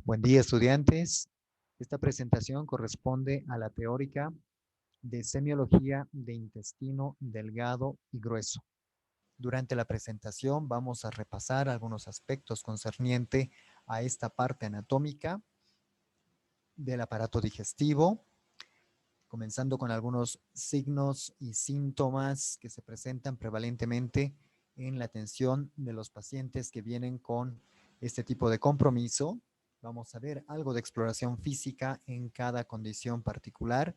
Buen día, estudiantes. Esta presentación corresponde a la teórica de semiología de intestino delgado y grueso. Durante la presentación vamos a repasar algunos aspectos concernientes a esta parte anatómica del aparato digestivo, comenzando con algunos signos y síntomas que se presentan prevalentemente en la atención de los pacientes que vienen con este tipo de compromiso. Vamos a ver algo de exploración física en cada condición particular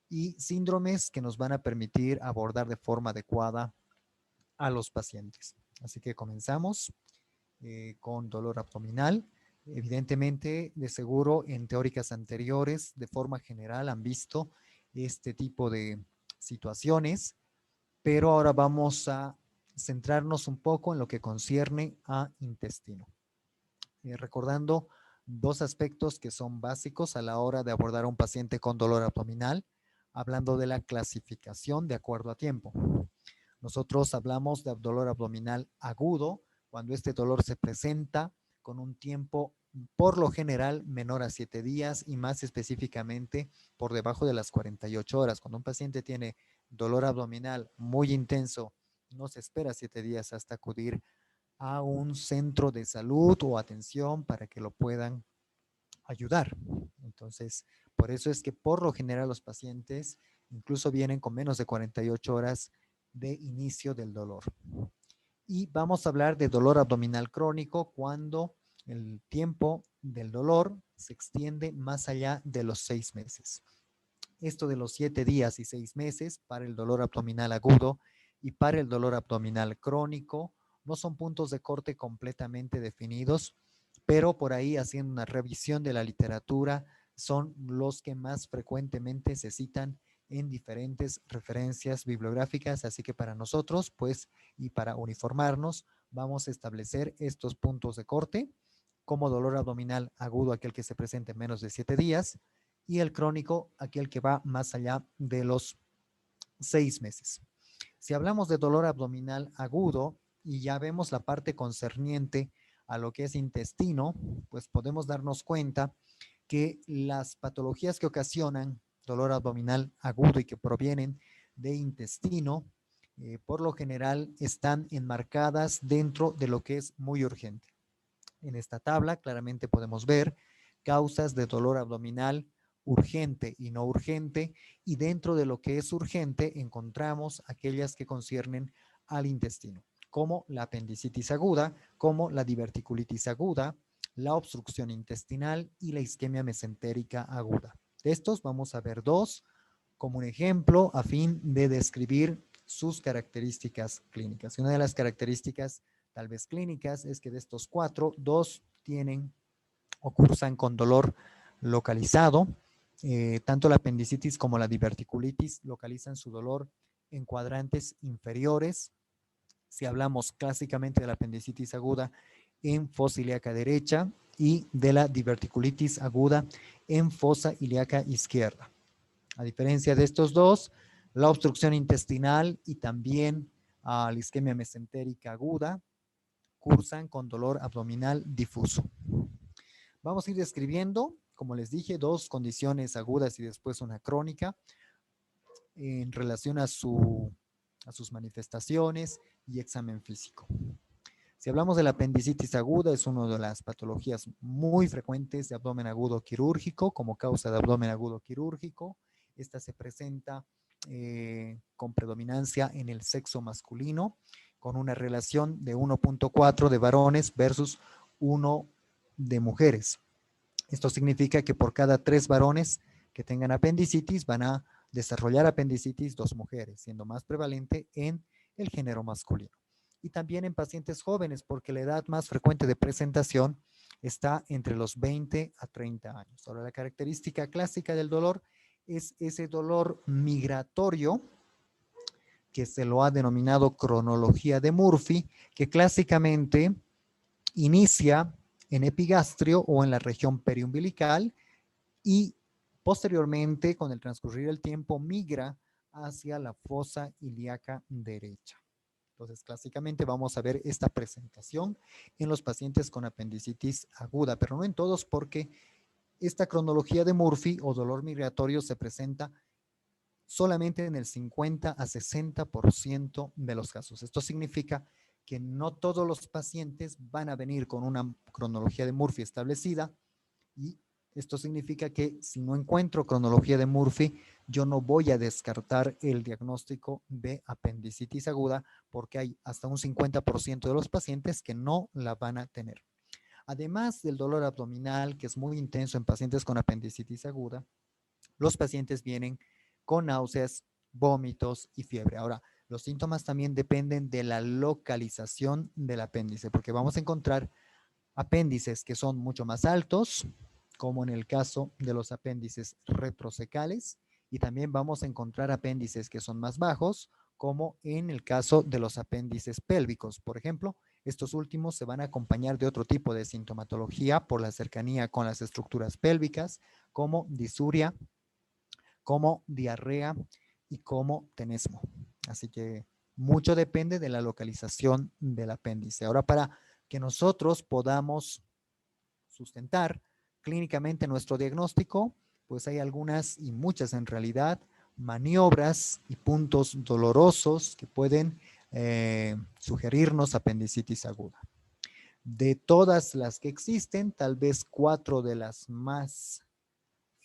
y síndromes que nos van a permitir abordar de forma adecuada a los pacientes. Así que comenzamos con dolor abdominal. Evidentemente, de seguro, en teóricas anteriores, de forma general, han visto este tipo de situaciones, pero ahora vamos a centrarnos un poco en lo que concierne a intestino. Recordando dos aspectos que son básicos a la hora de abordar a un paciente con dolor abdominal, hablando de la clasificación de acuerdo a tiempo. Nosotros hablamos de dolor abdominal agudo, cuando este dolor se presenta con un tiempo por lo general menor a 7 días y más específicamente por debajo de las 48 horas. Cuando un paciente tiene dolor abdominal muy intenso, no se espera 7 días hasta acudir a un centro de salud o atención para que lo puedan ayudar. Entonces, por eso es que por lo general los pacientes incluso vienen con menos de 48 horas de inicio del dolor. Y vamos a hablar de dolor abdominal crónico cuando el tiempo del dolor se extiende más allá de los 6 meses. Esto de los 7 días y 6 meses para el dolor abdominal agudo y para el dolor abdominal crónico no son puntos de corte completamente definidos, pero por ahí haciendo una revisión de la literatura son los que más frecuentemente se citan en diferentes referencias bibliográficas, así que para nosotros, pues, y para uniformarnos, vamos a establecer estos puntos de corte como dolor abdominal agudo, aquel que se presenta en menos de 7 días, y el crónico, aquel que va más allá de los 6 meses. Si hablamos de dolor abdominal agudo y ya vemos la parte concerniente a lo que es intestino, pues podemos darnos cuenta que las patologías que ocasionan dolor abdominal agudo y que provienen de intestino, por lo general están enmarcadas dentro de lo que es muy urgente. En esta tabla claramente podemos ver causas de dolor abdominal urgente y no urgente, y dentro de lo que es urgente encontramos aquellas que conciernen al intestino, como la apendicitis aguda, como la diverticulitis aguda, la obstrucción intestinal y la isquemia mesentérica aguda. De estos vamos a ver dos como un ejemplo a fin de describir sus características clínicas. Y una de las características tal vez clínicas es que de estos cuatro, dos tienen o cursan con dolor localizado. Tanto la apendicitis como la diverticulitis localizan su dolor en cuadrantes inferiores. Si hablamos clásicamente de la apendicitis aguda en fosa ilíaca derecha y de la diverticulitis aguda en fosa ilíaca izquierda. A diferencia de estos dos, la obstrucción intestinal y también la isquemia mesentérica aguda cursan con dolor abdominal difuso. Vamos a ir describiendo, como les dije, dos condiciones agudas y después una crónica en relación a sus manifestaciones y examen físico. Si hablamos de la apendicitis aguda, es una de las patologías muy frecuentes de abdomen agudo quirúrgico, como causa de abdomen agudo quirúrgico. Esta se presenta con predominancia en el sexo masculino, con una relación de 1.4 de varones versus 1 de mujeres. Esto significa que por cada 3 varones que tengan apendicitis van a desarrollar apendicitis 2 mujeres, siendo más prevalente en el género masculino. Y también en pacientes jóvenes, porque la edad más frecuente de presentación está entre los 20 a 30 años. Ahora, la característica clásica del dolor es ese dolor migratorio, que se lo ha denominado cronología de Murphy, que clásicamente inicia en epigastrio o en la región periumbilical y posteriormente, con el transcurrir del tiempo, migra hacia la fosa ilíaca derecha. Entonces, clásicamente vamos a ver esta presentación en los pacientes con apendicitis aguda, pero no en todos porque esta cronología de Murphy o dolor migratorio se presenta solamente en el 50 a 60% de los casos. Esto significa que no todos los pacientes van a venir con una cronología de Murphy establecida y esto significa que si no encuentro cronología de Murphy, yo no voy a descartar el diagnóstico de apendicitis aguda porque hay hasta un 50% de los pacientes que no la van a tener. Además del dolor abdominal, que es muy intenso en pacientes con apendicitis aguda, los pacientes vienen con náuseas, vómitos y fiebre. Ahora, los síntomas también dependen de la localización del apéndice, porque vamos a encontrar apéndices que son mucho más altos, como en el caso de los apéndices retrocecales, y también vamos a encontrar apéndices que son más bajos, como en el caso de los apéndices pélvicos. Por ejemplo, estos últimos se van a acompañar de otro tipo de sintomatología por la cercanía con las estructuras pélvicas, como disuria, como diarrea y como tenesmo. Así que mucho depende de la localización del apéndice. Ahora, para que nosotros podamos sustentar clínicamente nuestro diagnóstico, pues hay algunas y muchas en realidad maniobras y puntos dolorosos que pueden sugerirnos apendicitis aguda. De todas las que existen, tal vez 4 de las más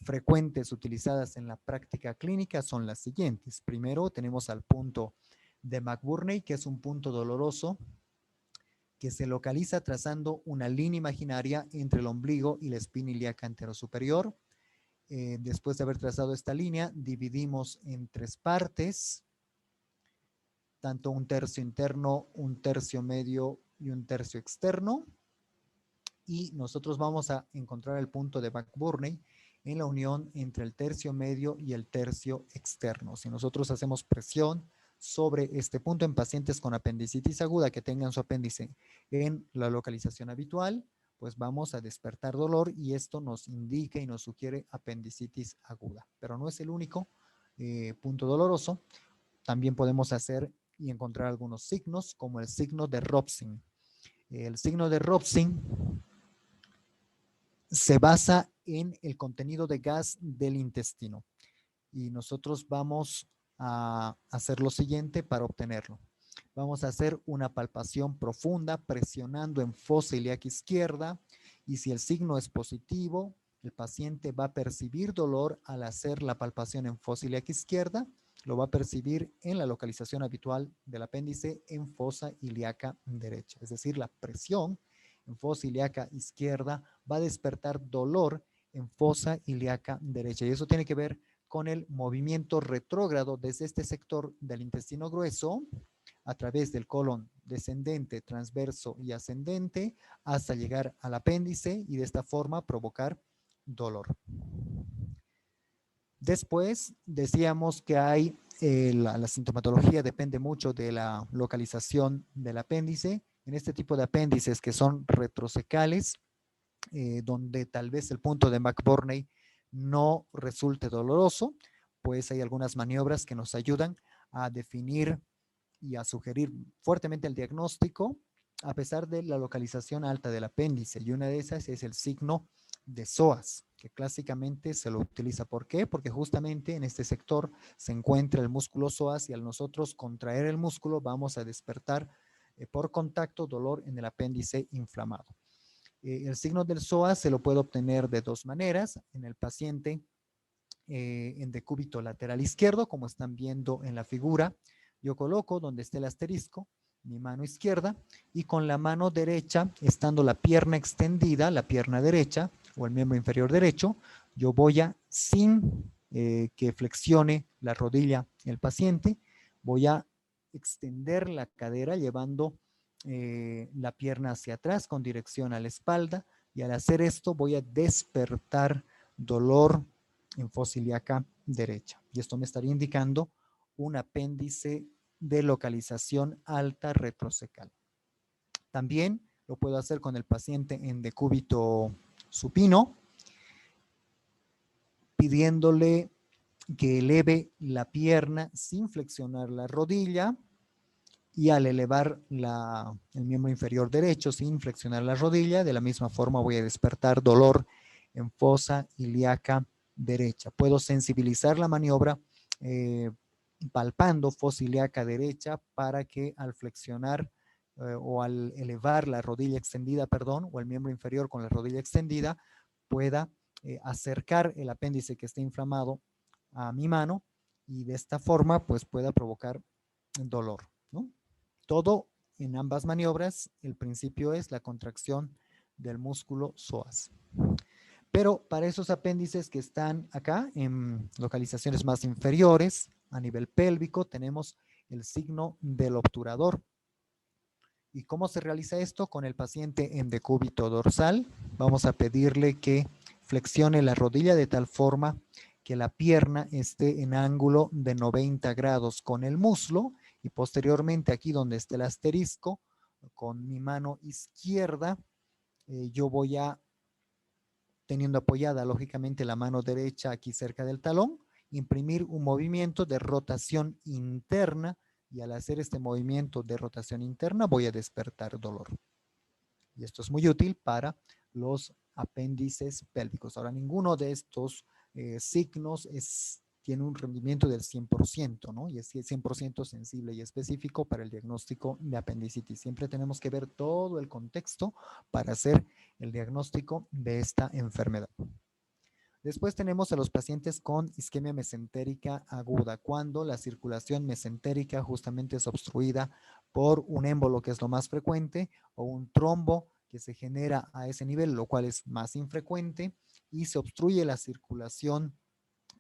frecuentes utilizadas en la práctica clínica son las siguientes. Primero tenemos al punto de McBurney, que es un punto doloroso que se localiza trazando una línea imaginaria entre el ombligo y la espina ilíaca anterosuperior. Después de haber trazado esta línea, dividimos en 3 partes, tanto un tercio interno, un tercio medio y un tercio externo. Y nosotros vamos a encontrar el punto de McBurney en la unión entre el tercio medio y el tercio externo. Si nosotros hacemos presión sobre este punto en pacientes con apendicitis aguda que tengan su apéndice en la localización habitual, pues vamos a despertar dolor y esto nos indica y nos sugiere apendicitis aguda. Pero no es el único punto doloroso. También podemos hacer y encontrar algunos signos como el signo de Robson. El signo de Robson se basa en el contenido de gas del intestino y nosotros vamos a hacer lo siguiente para obtenerlo. Vamos a hacer una palpación profunda presionando en fosa ilíaca izquierda y si el signo es positivo, el paciente va a percibir dolor al hacer la palpación en fosa ilíaca izquierda, lo va a percibir en la localización habitual del apéndice en fosa ilíaca derecha, es decir, la presión en fosa ilíaca izquierda va a despertar dolor en fosa ilíaca derecha y eso tiene que ver con el movimiento retrógrado desde este sector del intestino grueso a través del colon descendente, transverso y ascendente hasta llegar al apéndice y de esta forma provocar dolor. Después decíamos que hay la sintomatología depende mucho de la localización del apéndice. En este tipo de apéndices que son retrocecales, donde tal vez el punto de McBurney no resulte doloroso, pues hay algunas maniobras que nos ayudan a definir y a sugerir fuertemente el diagnóstico a pesar de la localización alta del apéndice. Y una de esas es el signo de psoas, que clásicamente se lo utiliza. ¿Por qué? Porque justamente en este sector se encuentra el músculo psoas y al nosotros contraer el músculo vamos a despertar por contacto dolor en el apéndice inflamado. El signo del psoas se lo puede obtener de 2 maneras. En el paciente en decúbito lateral izquierdo, como están viendo en la figura, yo coloco donde esté el asterisco mi mano izquierda y con la mano derecha, estando la pierna extendida, la pierna derecha o el miembro inferior derecho, yo voy a, sin que flexione la rodilla el paciente, voy a extender la cadera llevando la pierna hacia atrás con dirección a la espalda y al hacer esto voy a despertar dolor en fosa ilíaca derecha. Y esto me estaría indicando un apéndice de localización alta retrocecal. También lo puedo hacer con el paciente en decúbito supino, pidiéndole que eleve la pierna sin flexionar la rodilla y al elevar el miembro inferior derecho sin flexionar la rodilla, de la misma forma voy a despertar dolor en fosa ilíaca derecha. Puedo sensibilizar la maniobra palpando fosa ilíaca derecha para que al flexionar o al elevar la rodilla extendida, perdón, o el miembro inferior con la rodilla extendida, pueda acercar el apéndice que esté inflamado a mi mano y de esta forma pues pueda provocar dolor, ¿no? Todo en ambas maniobras, el principio es la contracción del músculo psoas. Pero para esos apéndices que están acá, en localizaciones más inferiores, a nivel pélvico, tenemos el signo del obturador. ¿Y cómo se realiza esto? Con el paciente en decúbito dorsal, vamos a pedirle que flexione la rodilla de tal forma que la pierna esté en ángulo de 90 grados con el muslo y posteriormente aquí donde esté el asterisco, con mi mano izquierda, yo voy a, teniendo apoyada lógicamente la mano derecha aquí cerca del talón, imprimir un movimiento de rotación interna y al hacer este movimiento de rotación interna voy a despertar dolor. Y esto es muy útil para los apéndices pélvicos. Ahora, ninguno de estos signos tiene un rendimiento del 100%, ¿no? Y es 100% sensible y específico para el diagnóstico de apendicitis. Siempre tenemos que ver todo el contexto para hacer el diagnóstico de esta enfermedad. Después tenemos a los pacientes con isquemia mesentérica aguda, cuando la circulación mesentérica justamente es obstruida por un émbolo, que es lo más frecuente, o un trombo que se genera a ese nivel, lo cual es más infrecuente, y se obstruye la circulación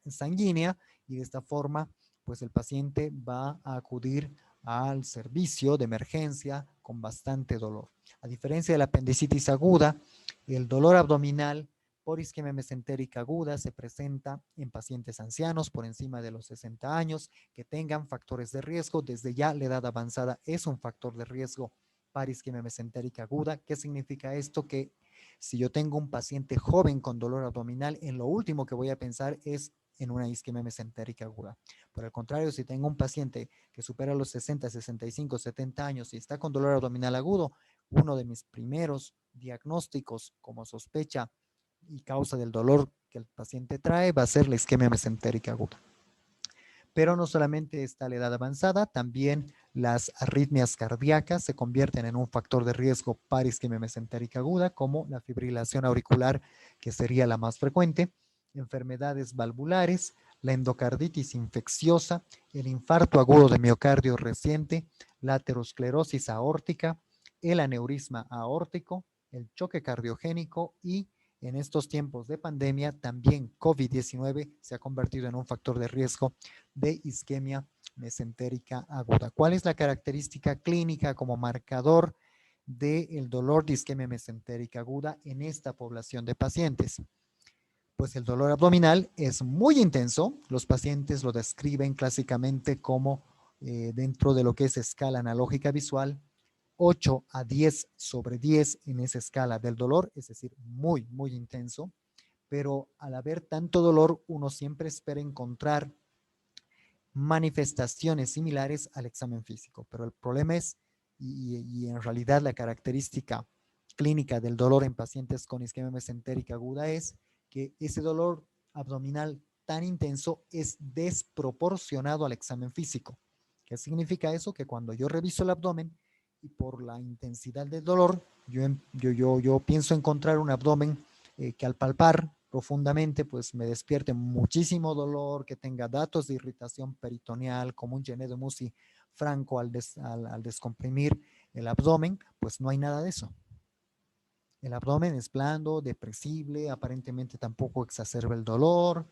sanguínea y de esta forma, pues el paciente va a acudir al servicio de emergencia con bastante dolor. A diferencia de la apendicitis aguda, el dolor abdominal por isquemia mesentérica aguda se presenta en pacientes ancianos por encima de los 60 años que tengan factores de riesgo. Desde ya la edad avanzada es un factor de riesgo para isquemia mesentérica aguda. ¿Qué significa esto? Que si yo tengo un paciente joven con dolor abdominal, en lo último que voy a pensar es en una isquemia mesentérica aguda. Por el contrario, si tengo un paciente que supera los 60, 65, 70 años y está con dolor abdominal agudo, uno de mis primeros diagnósticos como sospecha y causa del dolor que el paciente trae va a ser la isquemia mesentérica aguda. Pero no solamente está la edad avanzada, también las arritmias cardíacas se convierten en un factor de riesgo para isquemia mesentérica aguda, como la fibrilación auricular, que sería la más frecuente, enfermedades valvulares, la endocarditis infecciosa, el infarto agudo de miocardio reciente, la aterosclerosis aórtica, el aneurisma aórtico, el choque cardiogénico y en estos tiempos de pandemia también COVID-19 se ha convertido en un factor de riesgo de isquemia mesentérica aguda. ¿Cuál es la característica clínica como marcador del dolor de isquemia mesentérica aguda en esta población de pacientes? Pues el dolor abdominal es muy intenso. Los pacientes lo describen clásicamente como dentro de lo que es escala analógica visual, 8 a 10 sobre 10 en esa escala del dolor, es decir, muy, muy intenso. Pero al haber tanto dolor, uno siempre espera encontrar manifestaciones similares al examen físico. Pero el problema es, y en realidad la característica clínica del dolor en pacientes con isquemia mesentérica aguda es que ese dolor abdominal tan intenso es desproporcionado al examen físico. ¿Qué significa eso? Que cuando yo reviso el abdomen y por la intensidad del dolor, yo pienso encontrar un abdomen que al palpar profundamente, pues me despierte muchísimo dolor, que tenga datos de irritación peritoneal, como un Genet de Musi franco al descomprimir el abdomen, pues no hay nada de eso. El abdomen es blando, depresible, aparentemente tampoco exacerba el dolor.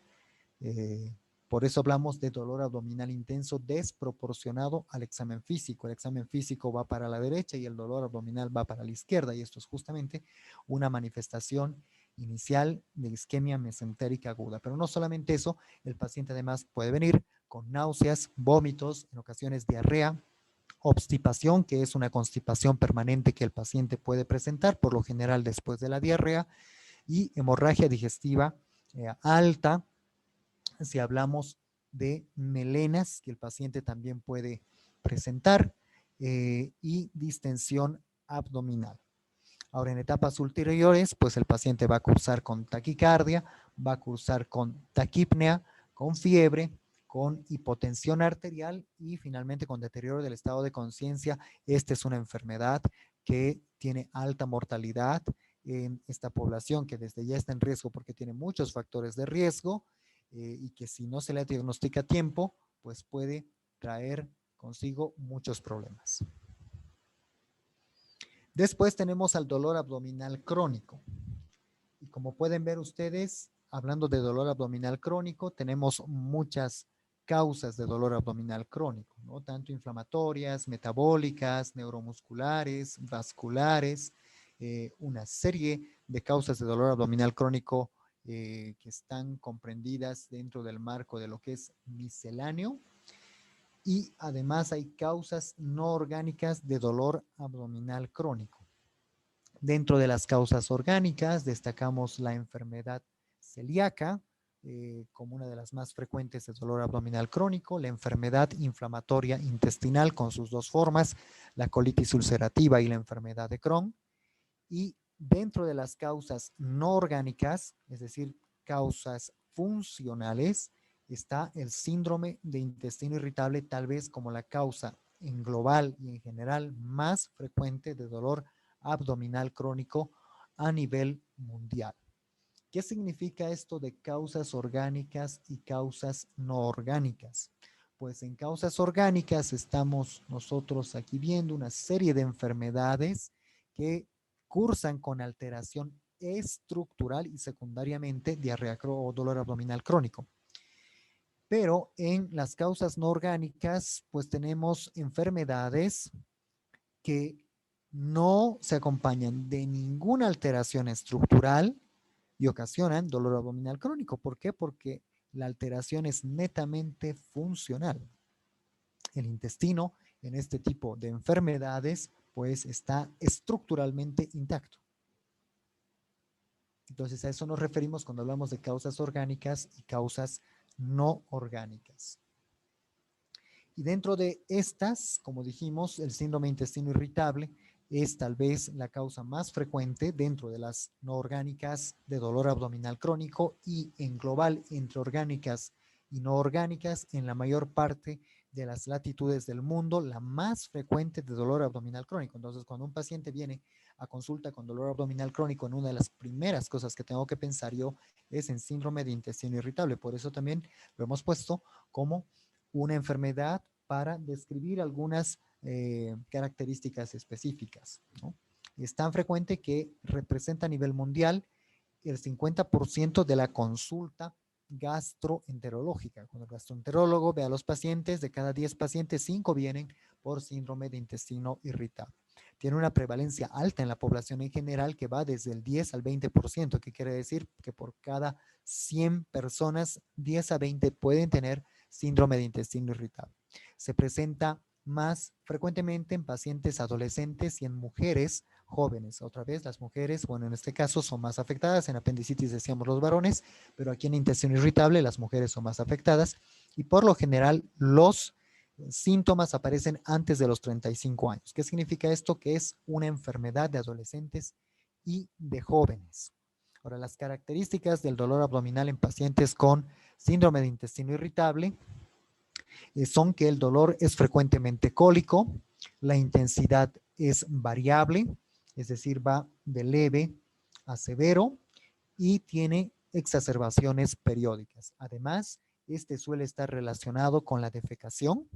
Por eso hablamos de dolor abdominal intenso desproporcionado al examen físico. El examen físico va para la derecha y el dolor abdominal va para la izquierda. Y esto es justamente una manifestación inicial de isquemia mesentérica aguda. Pero no solamente eso, el paciente además puede venir con náuseas, vómitos, en ocasiones diarrea, obstipación, que es una constipación permanente que el paciente puede presentar, por lo general después de la diarrea, y hemorragia digestiva alta, si hablamos de melenas que el paciente también puede presentar, y distensión abdominal. Ahora, en etapas ulteriores, pues el paciente va a cursar con taquicardia, va a cursar con taquipnea, con fiebre, con hipotensión arterial y finalmente con deterioro del estado de conciencia. Esta es una enfermedad que tiene alta mortalidad en esta población que desde ya está en riesgo porque tiene muchos factores de riesgo y que si no se le diagnostica a tiempo, pues puede traer consigo muchos problemas. Después tenemos al dolor abdominal crónico. Y como pueden ver ustedes, hablando de dolor abdominal crónico, tenemos muchas causas de dolor abdominal crónico, ¿no? Tanto inflamatorias, metabólicas, neuromusculares, vasculares, una serie de causas de dolor abdominal crónico que están comprendidas dentro del marco de lo que es misceláneo. Y además hay causas no orgánicas de dolor abdominal crónico. Dentro de las causas orgánicas destacamos la enfermedad celíaca como una de las más frecuentes de dolor abdominal crónico, la enfermedad inflamatoria intestinal con sus dos formas, la colitis ulcerativa y la enfermedad de Crohn. Y dentro de las causas no orgánicas, es decir, causas funcionales, está el síndrome de intestino irritable, tal vez como la causa en global y en general más frecuente de dolor abdominal crónico a nivel mundial. ¿Qué significa esto de causas orgánicas y causas no orgánicas? Pues en causas orgánicas estamos nosotros aquí viendo una serie de enfermedades que cursan con alteración estructural y secundariamente diarrea o dolor abdominal crónico. Pero en las causas no orgánicas, pues tenemos enfermedades que no se acompañan de ninguna alteración estructural y ocasionan dolor abdominal crónico. ¿Por qué? Porque la alteración es netamente funcional. El intestino en este tipo de enfermedades pues está estructuralmente intacto. Entonces a eso nos referimos cuando hablamos de causas orgánicas y causas no orgánicas. Y dentro de estas, como dijimos, el síndrome de intestino irritable es tal vez la causa más frecuente dentro de las no orgánicas de dolor abdominal crónico y en global entre orgánicas y no orgánicas en la mayor parte de las latitudes del mundo, la más frecuente de dolor abdominal crónico. Entonces, cuando un paciente viene a consulta con dolor abdominal crónico, en una de las primeras cosas que tengo que pensar yo es en síndrome de intestino irritable. Por eso también lo hemos puesto como una enfermedad para describir algunas características específicas, ¿no? Es tan frecuente que representa a nivel mundial el 50% de la consulta gastroenterológica. Cuando el gastroenterólogo ve a los pacientes, de cada 10 pacientes, 5 vienen por síndrome de intestino irritable. Tiene una prevalencia alta en la población en general que va desde el 10 al 20%, que quiere decir que por cada 100 personas, 10 a 20 pueden tener síndrome de intestino irritable. Se presenta más frecuentemente en pacientes adolescentes y en mujeres jóvenes. Otra vez, las mujeres, bueno, en este caso son más afectadas. En apendicitis decíamos los varones, pero aquí en intestino irritable las mujeres son más afectadas y por lo general los síntomas aparecen antes de los 35 años. ¿Qué significa esto? Que es una enfermedad de adolescentes y de jóvenes. Ahora, las características del dolor abdominal en pacientes con síndrome de intestino irritable son que el dolor es frecuentemente cólico, la intensidad es variable, es decir, va de leve a severo y tiene exacerbaciones periódicas. Además, este suele estar relacionado con la defecación,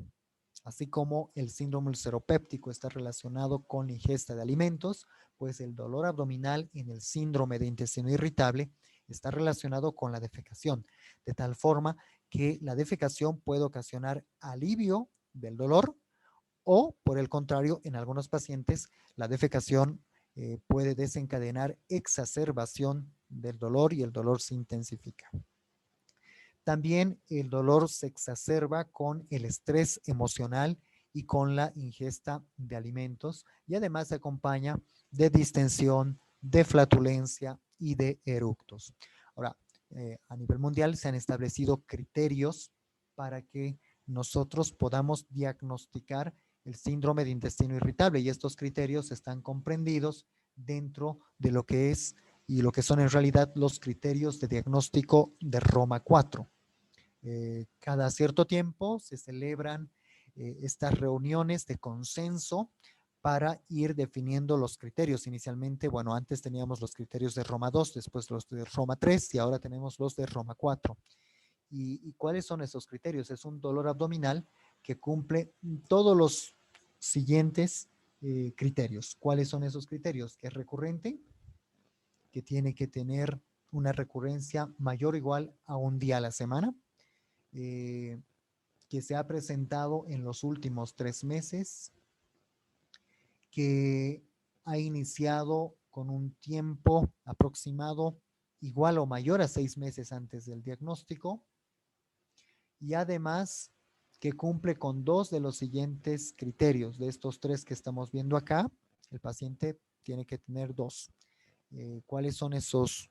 así como el síndrome ulceropéptico está relacionado con la ingesta de alimentos, pues el dolor abdominal en el síndrome de intestino irritable está relacionado con la defecación, de tal forma que la defecación puede ocasionar alivio del dolor o, por el contrario, en algunos pacientes la defecación puede desencadenar exacerbación del dolor y el dolor se intensifica. También el dolor se exacerba con el estrés emocional y con la ingesta de alimentos y además se acompaña de distensión, de flatulencia y de eructos. Ahora, a nivel mundial se han establecido criterios para que nosotros podamos diagnosticar el síndrome de intestino irritable, y estos criterios están comprendidos dentro de lo que es y lo que son en realidad los criterios de diagnóstico de Roma 4. Cada cierto tiempo se celebran estas reuniones de consenso para ir definiendo los criterios. Inicialmente, bueno, antes teníamos los criterios de Roma 2, después los de Roma 3 y ahora tenemos los de Roma 4. ¿Y cuáles son esos criterios? Es un dolor abdominal que cumple todos los siguientes criterios. ¿Cuáles son esos criterios? Que es recurrente, que tiene que tener una recurrencia mayor o igual a un día a la semana, que se ha presentado en los últimos 3 meses, que ha iniciado con un tiempo aproximado igual o mayor a 6 meses antes del diagnóstico, y además que cumple con 2 de los siguientes criterios. De estos 3 que estamos viendo acá, el paciente tiene que tener 2. ¿Cuáles son esos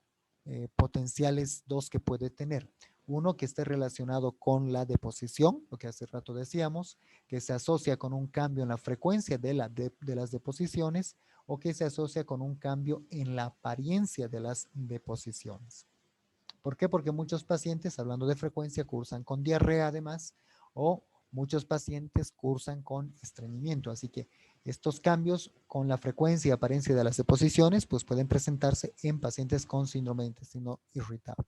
potenciales 2 que puede tener? Uno, que esté relacionado con la deposición, lo que hace rato decíamos, que se asocia con un cambio en la frecuencia de las deposiciones, o que se asocia con un cambio en la apariencia de las deposiciones. ¿Por qué? Porque muchos pacientes, hablando de frecuencia, cursan con diarrea además, o muchos pacientes cursan con estreñimiento. Así que estos cambios con la frecuencia y apariencia de las deposiciones pues pueden presentarse en pacientes con síndrome de intestino irritable.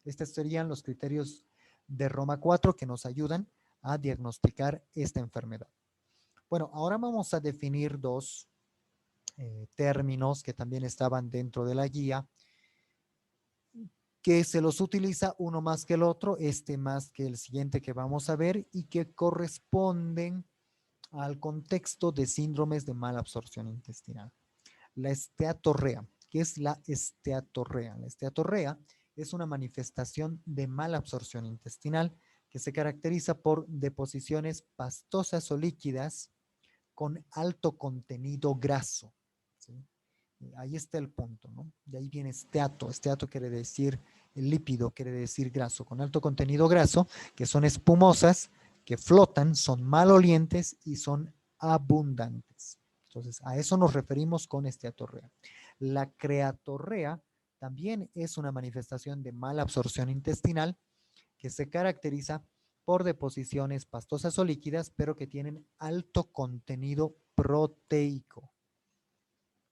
Estos serían los criterios de Roma 4 que nos ayudan a diagnosticar esta enfermedad. Bueno, ahora vamos a definir 2 términos que también estaban dentro de la guía, que se los utiliza uno más que el otro, este más que el siguiente que vamos a ver, y que corresponden al contexto de síndromes de mala absorción intestinal. La esteatorrea. ¿Qué es la esteatorrea? La esteatorrea es una manifestación de mala absorción intestinal que se caracteriza por deposiciones pastosas o líquidas con alto contenido graso, ¿sí? Ahí está el punto, ¿no? De ahí viene esteato. Esteato quiere decir lípido, quiere decir graso, con alto contenido graso, que son espumosas, que flotan, son malolientes y son abundantes. Entonces, a eso nos referimos con esteatorrea. La creatorrea también es una manifestación de mala absorción intestinal que se caracteriza por deposiciones pastosas o líquidas, pero que tienen alto contenido proteico.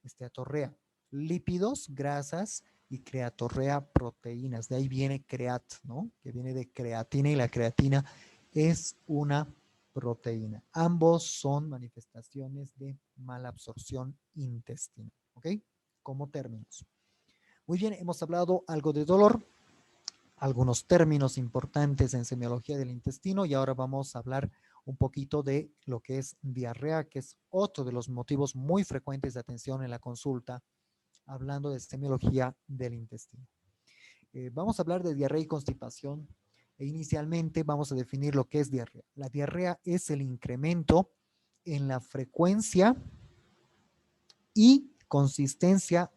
Esteatorrea, lípidos, grasas, y creatorrea, proteínas. De ahí viene creat, ¿no? Que viene de creatina, y la creatina es una proteína. Ambos son manifestaciones de mala absorción intestinal, ¿ok? Como términos. Muy bien, hemos hablado algo de dolor, algunos términos importantes en semiología del intestino, y ahora vamos a hablar un poquito de lo que es diarrea, que es otro de los motivos muy frecuentes de atención en la consulta, hablando de semiología del intestino. Vamos a hablar de diarrea y constipación, e inicialmente vamos a definir lo que es diarrea. La diarrea es el incremento en la frecuencia y consistencia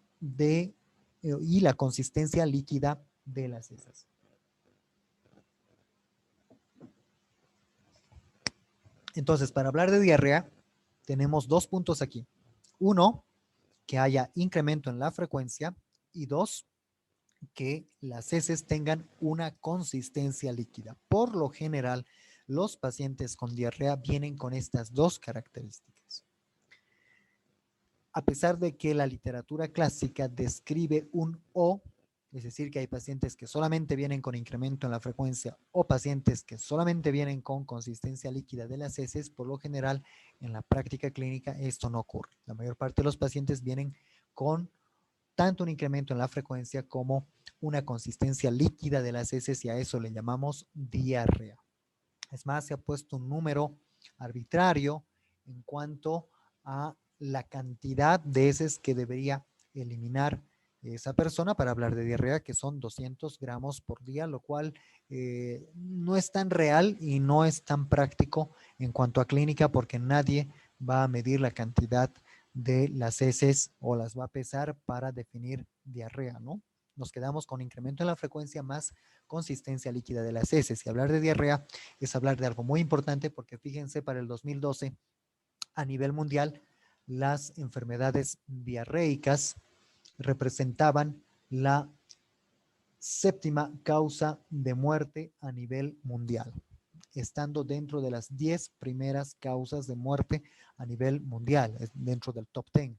y la consistencia líquida de las heces. Entonces, para hablar de diarrea, tenemos 2 puntos aquí. 1, que haya incremento en la frecuencia, y 2, que las heces tengan una consistencia líquida. Por lo general, los pacientes con diarrea vienen con estas 2 características. A pesar de que la literatura clásica describe un O, es decir, que hay pacientes que solamente vienen con incremento en la frecuencia o pacientes que solamente vienen con consistencia líquida de las heces, por lo general en la práctica clínica esto no ocurre. La mayor parte de los pacientes vienen con tanto un incremento en la frecuencia como una consistencia líquida de las heces, y a eso le llamamos diarrea. Es más, se ha puesto un número arbitrario en cuanto a la cantidad de heces que debería eliminar esa persona para hablar de diarrea, que son 200 gramos por día, lo cual no es tan real y no es tan práctico en cuanto a clínica, porque nadie va a medir la cantidad de las heces o las va a pesar para definir diarrea, ¿no? Nos quedamos con incremento en la frecuencia más consistencia líquida de las heces. Y hablar de diarrea es hablar de algo muy importante, porque fíjense, para el 2012 A nivel mundial, las enfermedades diarreicas representaban la séptima causa de muerte a nivel mundial, estando dentro de las 10 primeras causas de muerte a nivel mundial, dentro del top 10.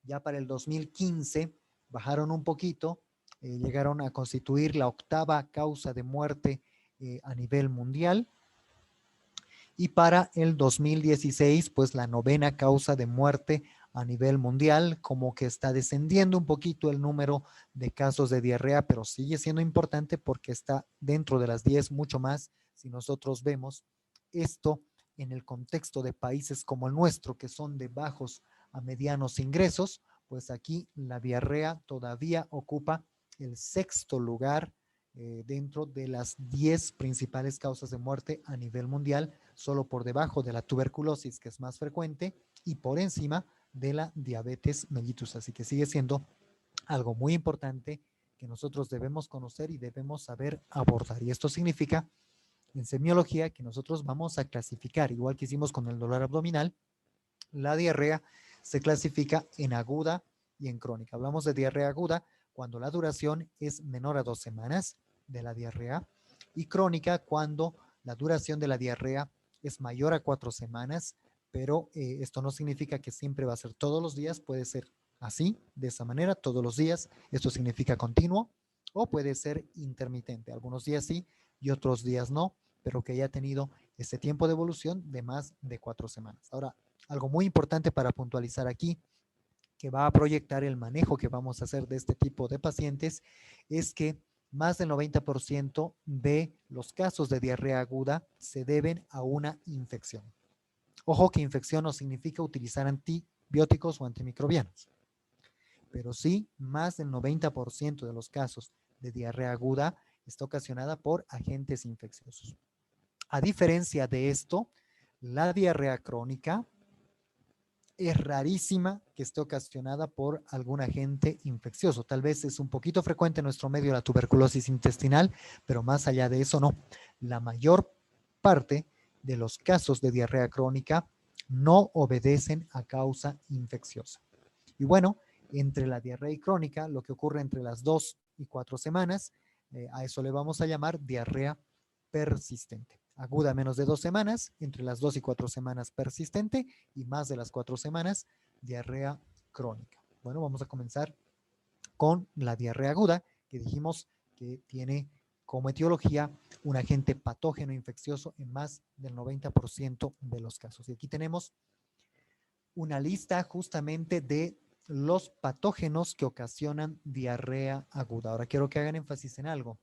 Ya para el 2015 bajaron un poquito, llegaron a constituir la octava causa de muerte a nivel mundial. Y para el 2016, pues la novena causa de muerte a nivel mundial, como que está descendiendo un poquito el número de casos de diarrea, pero sigue siendo importante porque está dentro de las 10, mucho más si nosotros vemos esto en el contexto de países como el nuestro, que son de bajos a medianos ingresos, pues aquí la diarrea todavía ocupa el sexto lugar dentro de las 10 principales causas de muerte a nivel mundial, solo por debajo de la tuberculosis, que es más frecuente, y por encima de la diabetes mellitus. Así que sigue siendo algo muy importante que nosotros debemos conocer y debemos saber abordar. Y esto significa en semiología que nosotros vamos a clasificar, igual que hicimos con el dolor abdominal, la diarrea se clasifica en aguda y en crónica. Hablamos de diarrea aguda cuando la duración es menor a 2 semanas de la diarrea, y crónica cuando la duración de la diarrea es mayor a 4 semanas, pero esto no significa que siempre va a ser todos los días, puede ser así, de esa manera, todos los días. Esto significa continuo, o puede ser intermitente, algunos días sí y otros días no, pero que haya tenido ese tiempo de evolución de más de 4 semanas. Ahora, algo muy importante para puntualizar aquí, que va a proyectar el manejo que vamos a hacer de este tipo de pacientes, es que más del 90% de los casos de diarrea aguda se deben a una infección. Ojo que infección no significa utilizar antibióticos o antimicrobianos, pero sí más del 90% de los casos de diarrea aguda está ocasionada por agentes infecciosos. A diferencia de esto, la diarrea crónica es rarísima que esté ocasionada por algún agente infeccioso. Tal vez es un poquito frecuente en nuestro medio la tuberculosis intestinal, pero más allá de eso no. La mayor parte de los casos de diarrea crónica no obedecen a causa infecciosa. Y bueno, entre la diarrea crónica, lo que ocurre entre las 2 y 4 semanas, a eso le vamos a llamar diarrea persistente. Aguda menos de 2 semanas, entre las 2 y 4 semanas persistente, y más de las 4 semanas diarrea crónica. Bueno, vamos a comenzar con la diarrea aguda, que dijimos que tiene como etiología un agente patógeno infeccioso en más del 90% de los casos. Y aquí tenemos una lista justamente de los patógenos que ocasionan diarrea aguda. Ahora quiero que hagan énfasis en algo.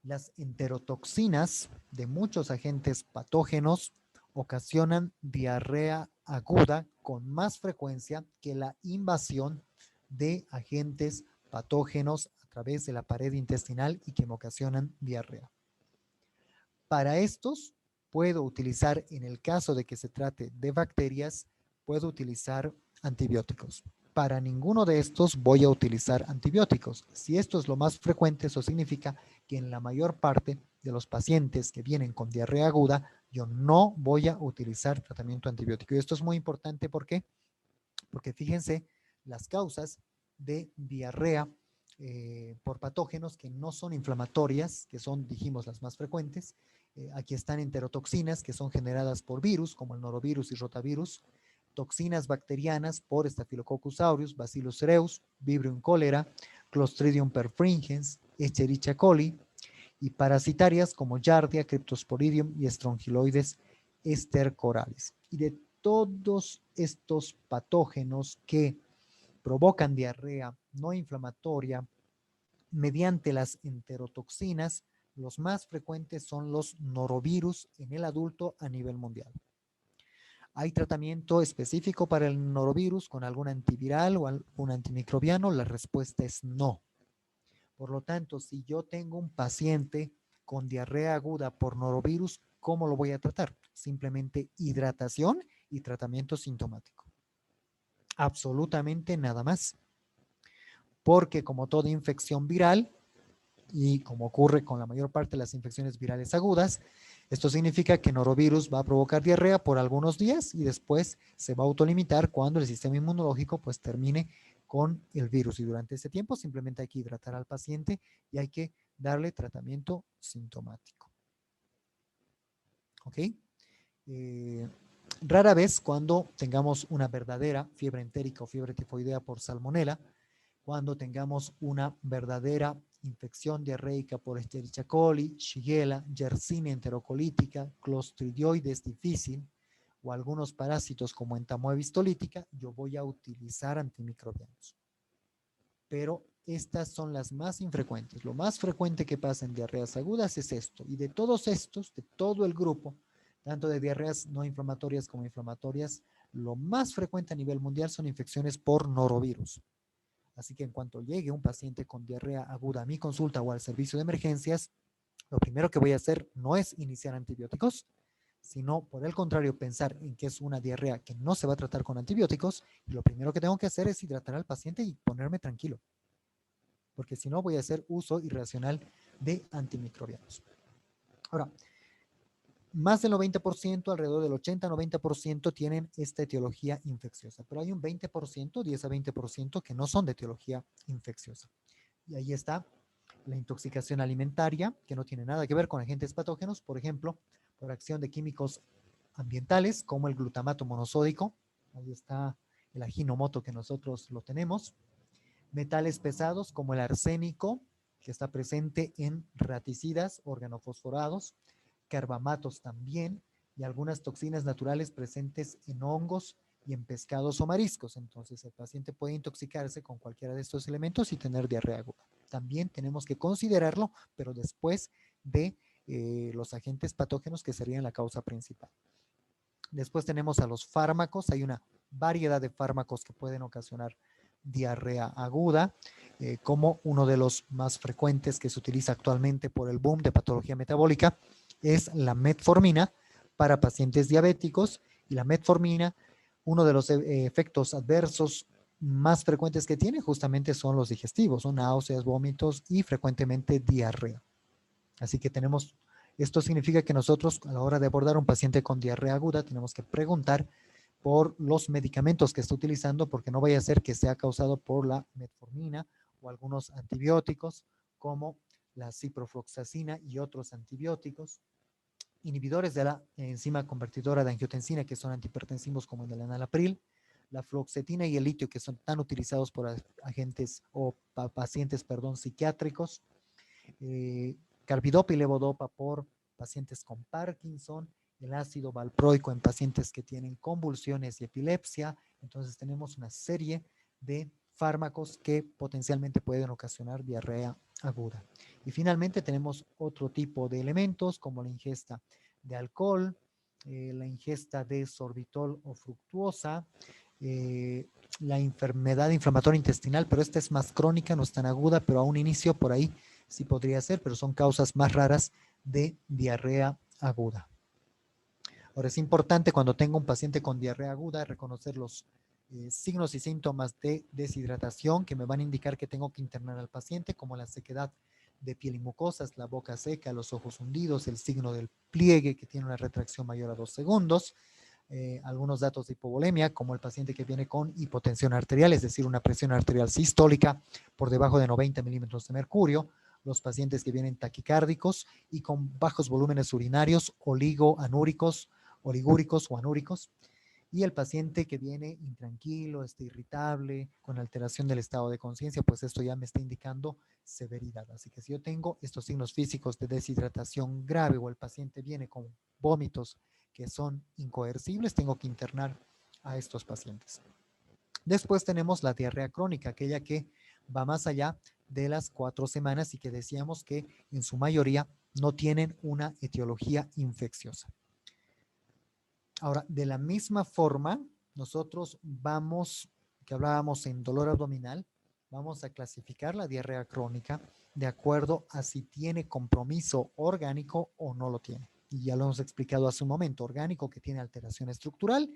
Las enterotoxinas de muchos agentes patógenos ocasionan diarrea aguda con más frecuencia que la invasión de agentes patógenos a través de la pared intestinal y que me ocasionan diarrea. Para estos, puedo utilizar, en el caso de que se trate de bacterias, puedo utilizar antibióticos. Para ninguno de estos voy a utilizar antibióticos. Si esto es lo más frecuente, eso significa que en la mayor parte de los pacientes que vienen con diarrea aguda, yo no voy a utilizar tratamiento antibiótico. Y esto es muy importante, ¿por qué? Porque fíjense las causas de diarrea por patógenos que no son inflamatorias, que son, dijimos, las más frecuentes. Aquí están enterotoxinas que son generadas por virus, como el norovirus y rotavirus, toxinas bacterianas por Staphylococcus aureus, Bacillus cereus, Vibrio cholera, Clostridium perfringens, Escherichia coli, y parasitarias como Giardia, Cryptosporidium y Strongyloides estercorales. Y de todos estos patógenos que provocan diarrea no inflamatoria mediante las enterotoxinas, los más frecuentes son los norovirus en el adulto a nivel mundial. ¿Hay tratamiento específico para el norovirus con algún antiviral o algún antimicrobiano? La respuesta es no. Por lo tanto, si yo tengo un paciente con diarrea aguda por norovirus, ¿cómo lo voy a tratar? Simplemente hidratación y tratamiento sintomático. Absolutamente nada más. Porque como toda infección viral, y como ocurre con la mayor parte de las infecciones virales agudas, esto significa que norovirus va a provocar diarrea por algunos días y después se va a autolimitar cuando el sistema inmunológico pues termine con el virus, y durante ese tiempo simplemente hay que hidratar al paciente y hay que darle tratamiento sintomático. ¿Ok? Eh, Rara vez cuando tengamos una verdadera fiebre entérica o fiebre tifoidea por salmonela, cuando tengamos una verdadera infección diarreica por Escherichia coli, Shigella, Yersinia enterocolítica, Clostridioides difícil o algunos parásitos como entamoeba histolítica, yo voy a utilizar antimicrobianos. Pero estas son las más infrecuentes. Lo más frecuente que pasa en diarreas agudas es esto. Y de todos estos, de todo el grupo, tanto de diarreas no inflamatorias como inflamatorias, lo más frecuente a nivel mundial son infecciones por norovirus. Así que en cuanto llegue un paciente con diarrea aguda a mi consulta o al servicio de emergencias, lo primero que voy a hacer no es iniciar antibióticos, sino por el contrario pensar en que es una diarrea que no se va a tratar con antibióticos, y lo primero que tengo que hacer es hidratar al paciente y ponerme tranquilo, porque si no voy a hacer uso irracional de antimicrobianos. Ahora, más del 90%, alrededor del 80-90% tienen esta etiología infecciosa, pero hay un 20%, 10 a 20% que no son de etiología infecciosa. Y ahí está la intoxicación alimentaria, que no tiene nada que ver con agentes patógenos, por ejemplo, por acción de químicos ambientales como el glutamato monosódico. Ahí está el aginomoto que nosotros lo tenemos. Metales pesados como el arsénico, que está presente en raticidas organofosforados, carbamatos también, y algunas toxinas naturales presentes en hongos y en pescados o mariscos. Entonces el paciente puede intoxicarse con cualquiera de estos elementos y tener diarrea aguda. También tenemos que considerarlo, pero después de los agentes patógenos que serían la causa principal. Después tenemos a los fármacos. Hay una variedad de fármacos que pueden ocasionar diarrea aguda, como uno de los más frecuentes que se utiliza actualmente por el boom de patología metabólica es la metformina para pacientes diabéticos. Y la metformina, uno de los efectos adversos más frecuentes que tiene justamente son los digestivos, son náuseas, vómitos y frecuentemente diarrea. Así que esto significa que nosotros a la hora de abordar a un paciente con diarrea aguda tenemos que preguntar por los medicamentos que está utilizando, porque no vaya a ser que sea causado por la metformina o algunos antibióticos como la ciprofloxacina y otros antibióticos, inhibidores de la enzima convertidora de angiotensina, que son antihipertensivos como el enalapril, la fluoxetina y el litio, que son tan utilizados por agentes o pacientes, psiquiátricos, carbidopa y levodopa por pacientes con Parkinson, el ácido valproico en pacientes que tienen convulsiones y epilepsia. Entonces tenemos una serie de fármacos que potencialmente pueden ocasionar diarrea aguda. Y finalmente tenemos otro tipo de elementos como la ingesta de alcohol, la ingesta de sorbitol o fructuosa, la enfermedad inflamatoria intestinal, pero esta es más crónica, no es tan aguda, pero a un inicio por ahí sí podría ser, pero son causas más raras de diarrea aguda. Ahora es importante cuando tengo un paciente con diarrea aguda reconocer los signos y síntomas de deshidratación que me van a indicar que tengo que internar al paciente, como la sequedad de piel y mucosas, la boca seca, los ojos hundidos, el signo del pliegue que tiene una retracción mayor a 2 segundos, algunos datos de hipovolemia, como el paciente que viene con hipotensión arterial, es decir, una presión arterial sistólica por debajo de 90 milímetros de mercurio, los pacientes que vienen taquicárdicos y con bajos volúmenes urinarios, oligúricos o anúricos, y el paciente que viene intranquilo, está irritable, con alteración del estado de conciencia, pues esto ya me está indicando severidad. Así que si yo tengo estos signos físicos de deshidratación grave o el paciente viene con vómitos que son incoercibles, tengo que internar a estos pacientes. Después tenemos la diarrea crónica, aquella que va más allá de las 4 semanas y que decíamos que en su mayoría no tienen una etiología infecciosa. Ahora, de la misma forma, nosotros que hablábamos en dolor abdominal, vamos a clasificar la diarrea crónica de acuerdo a si tiene compromiso orgánico o no lo tiene. Y ya lo hemos explicado hace un momento, orgánico que tiene alteración estructural,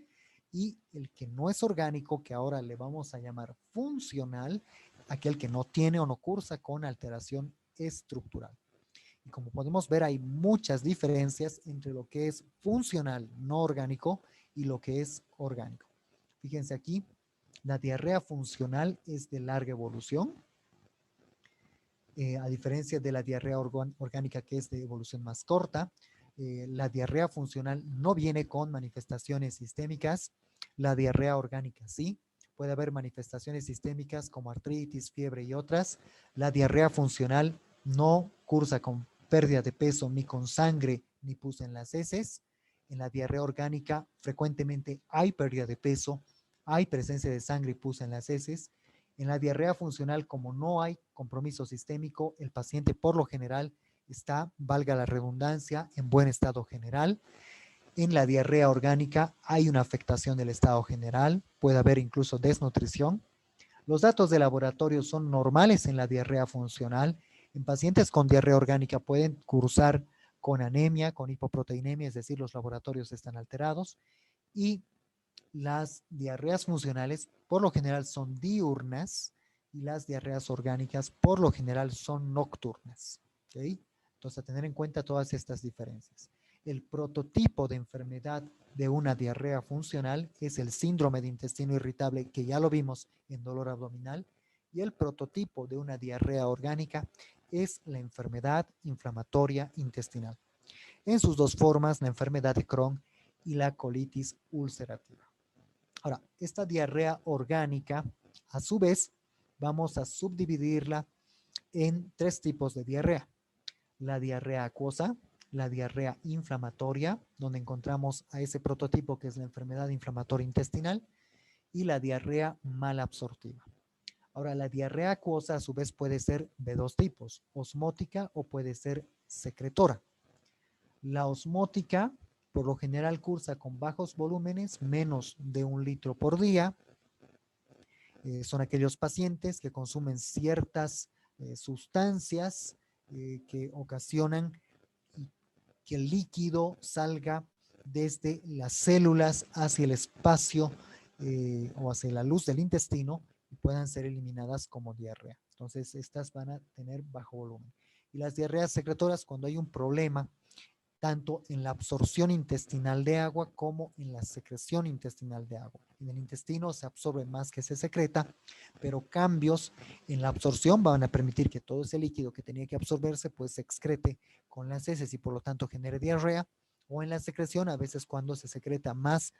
y el que no es orgánico, que ahora le vamos a llamar funcional, aquel que no tiene o no cursa con alteración estructural. Y como podemos ver, hay muchas diferencias entre lo que es funcional no orgánico y lo que es orgánico. Fíjense aquí, la diarrea funcional es de larga evolución, a diferencia de la diarrea orgánica que es de evolución más corta. La diarrea funcional no viene con manifestaciones sistémicas, la diarrea orgánica sí. Puede haber manifestaciones sistémicas como artritis, fiebre y otras. La diarrea funcional no cursa con pérdida de peso ni con sangre ni pus en las heces. En la diarrea orgánica frecuentemente hay pérdida de peso, hay presencia de sangre y pus en las heces. En la diarrea funcional, como no hay compromiso sistémico, el paciente por lo general está, valga la redundancia, en buen estado general. En la diarrea orgánica hay una afectación del estado general, puede haber incluso desnutrición. Los datos de laboratorio son normales en la diarrea funcional. En pacientes con diarrea orgánica pueden cursar con anemia, con hipoproteinemia, es decir, los laboratorios están alterados. Y las diarreas funcionales por lo general son diurnas y las diarreas orgánicas por lo general son nocturnas. ¿Okay? Entonces, a tener en cuenta todas estas diferencias. El prototipo de enfermedad de una diarrea funcional es el síndrome de intestino irritable, que ya lo vimos en dolor abdominal, y el prototipo de una diarrea orgánica es la enfermedad inflamatoria intestinal. En sus dos formas, la enfermedad de Crohn y la colitis ulcerativa. Ahora, esta diarrea orgánica, a su vez, vamos a subdividirla en tres tipos de diarrea. La diarrea acuosa, la diarrea inflamatoria, donde encontramos a ese prototipo que es la enfermedad inflamatoria intestinal, y la diarrea malabsortiva. Ahora, la diarrea acuosa a su vez puede ser de dos tipos, osmótica o puede ser secretora. La osmótica por lo general cursa con bajos volúmenes, menos de 1 litro por día. Son aquellos pacientes que consumen ciertas sustancias que ocasionan que el líquido salga desde las células hacia el espacio o hacia la luz del intestino y puedan ser eliminadas como diarrea. Entonces, estas van a tener bajo volumen. Y las diarreas secretoras, cuando hay un problema tanto en la absorción intestinal de agua como en la secreción intestinal de agua. En el intestino se absorbe más que se secreta, pero cambios en la absorción van a permitir que todo ese líquido que tenía que absorberse pues se excrete con las heces y por lo tanto genere diarrea, o en la secreción a veces cuando se secreta más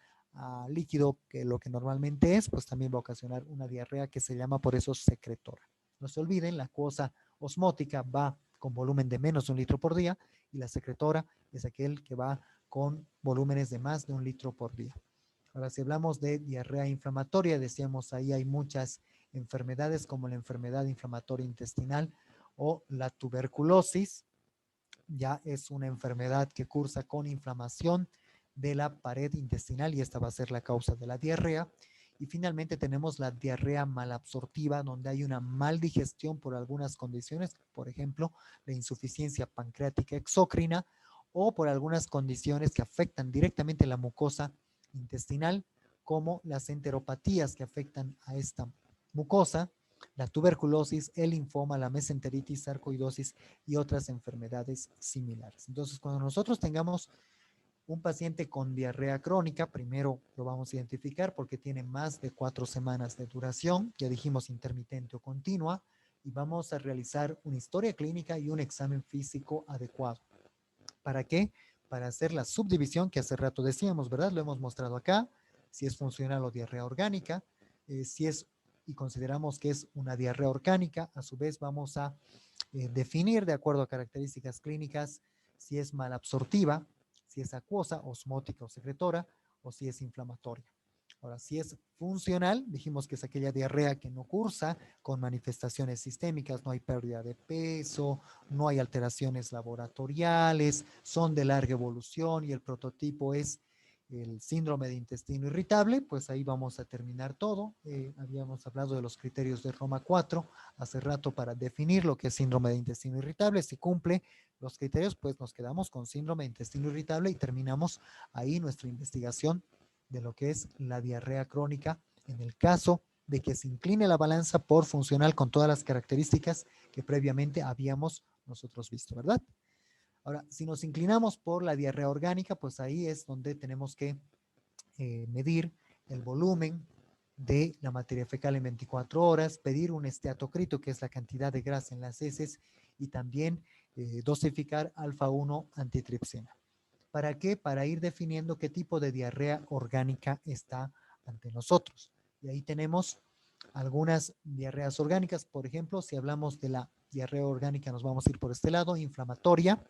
líquido que lo que normalmente es, pues también va a ocasionar una diarrea que se llama por eso secretora. No se olviden, la acuosa osmótica va con volumen de menos de 1 litro por día y la secretora es aquel que va con volúmenes de más de 1 litro por día. Ahora, si hablamos de diarrea inflamatoria, decíamos ahí hay muchas enfermedades como la enfermedad inflamatoria intestinal o la tuberculosis. Ya es una enfermedad que cursa con inflamación de la pared intestinal y esta va a ser la causa de la diarrea. Y finalmente tenemos la diarrea malabsortiva, donde hay una mal digestión por algunas condiciones, por ejemplo, la insuficiencia pancreática exócrina o por algunas condiciones que afectan directamente la mucosa intestinal, como las enteropatías que afectan a esta mucosa, la tuberculosis, el linfoma, la mesenteritis, sarcoidosis y otras enfermedades similares. Entonces, cuando nosotros tengamos un paciente con diarrea crónica, primero lo vamos a identificar porque tiene más de 4 semanas de duración, ya dijimos intermitente o continua, y vamos a realizar una historia clínica y un examen físico adecuado. ¿Para qué? Para hacer la subdivisión que hace rato decíamos, ¿verdad? Lo hemos mostrado acá, si es funcional o diarrea orgánica, si es y consideramos que es una diarrea orgánica, a su vez vamos a definir de acuerdo a características clínicas si es malabsortiva, si es acuosa, osmótica o secretora, o si es inflamatoria. Ahora, si es funcional, dijimos que es aquella diarrea que no cursa con manifestaciones sistémicas, no hay pérdida de peso, no hay alteraciones laboratoriales, son de larga evolución y el prototipo es el síndrome de intestino irritable, pues ahí vamos a terminar todo. Habíamos hablado de los criterios de Roma 4 hace rato para definir lo que es síndrome de intestino irritable. Si cumple los criterios, pues nos quedamos con síndrome de intestino irritable y terminamos ahí nuestra investigación de lo que es la diarrea crónica en el caso de que se incline la balanza por funcional con todas las características que previamente habíamos nosotros visto, ¿verdad? Ahora, si nos inclinamos por la diarrea orgánica, pues ahí es donde tenemos que medir el volumen de la materia fecal en 24 horas, pedir un esteatocrito, que es la cantidad de grasa en las heces, y también dosificar alfa-1 antitripsina. ¿Para qué? Para ir definiendo qué tipo de diarrea orgánica está ante nosotros. Y ahí tenemos algunas diarreas orgánicas. Por ejemplo, si hablamos de la diarrea orgánica, nos vamos a ir por este lado, inflamatoria.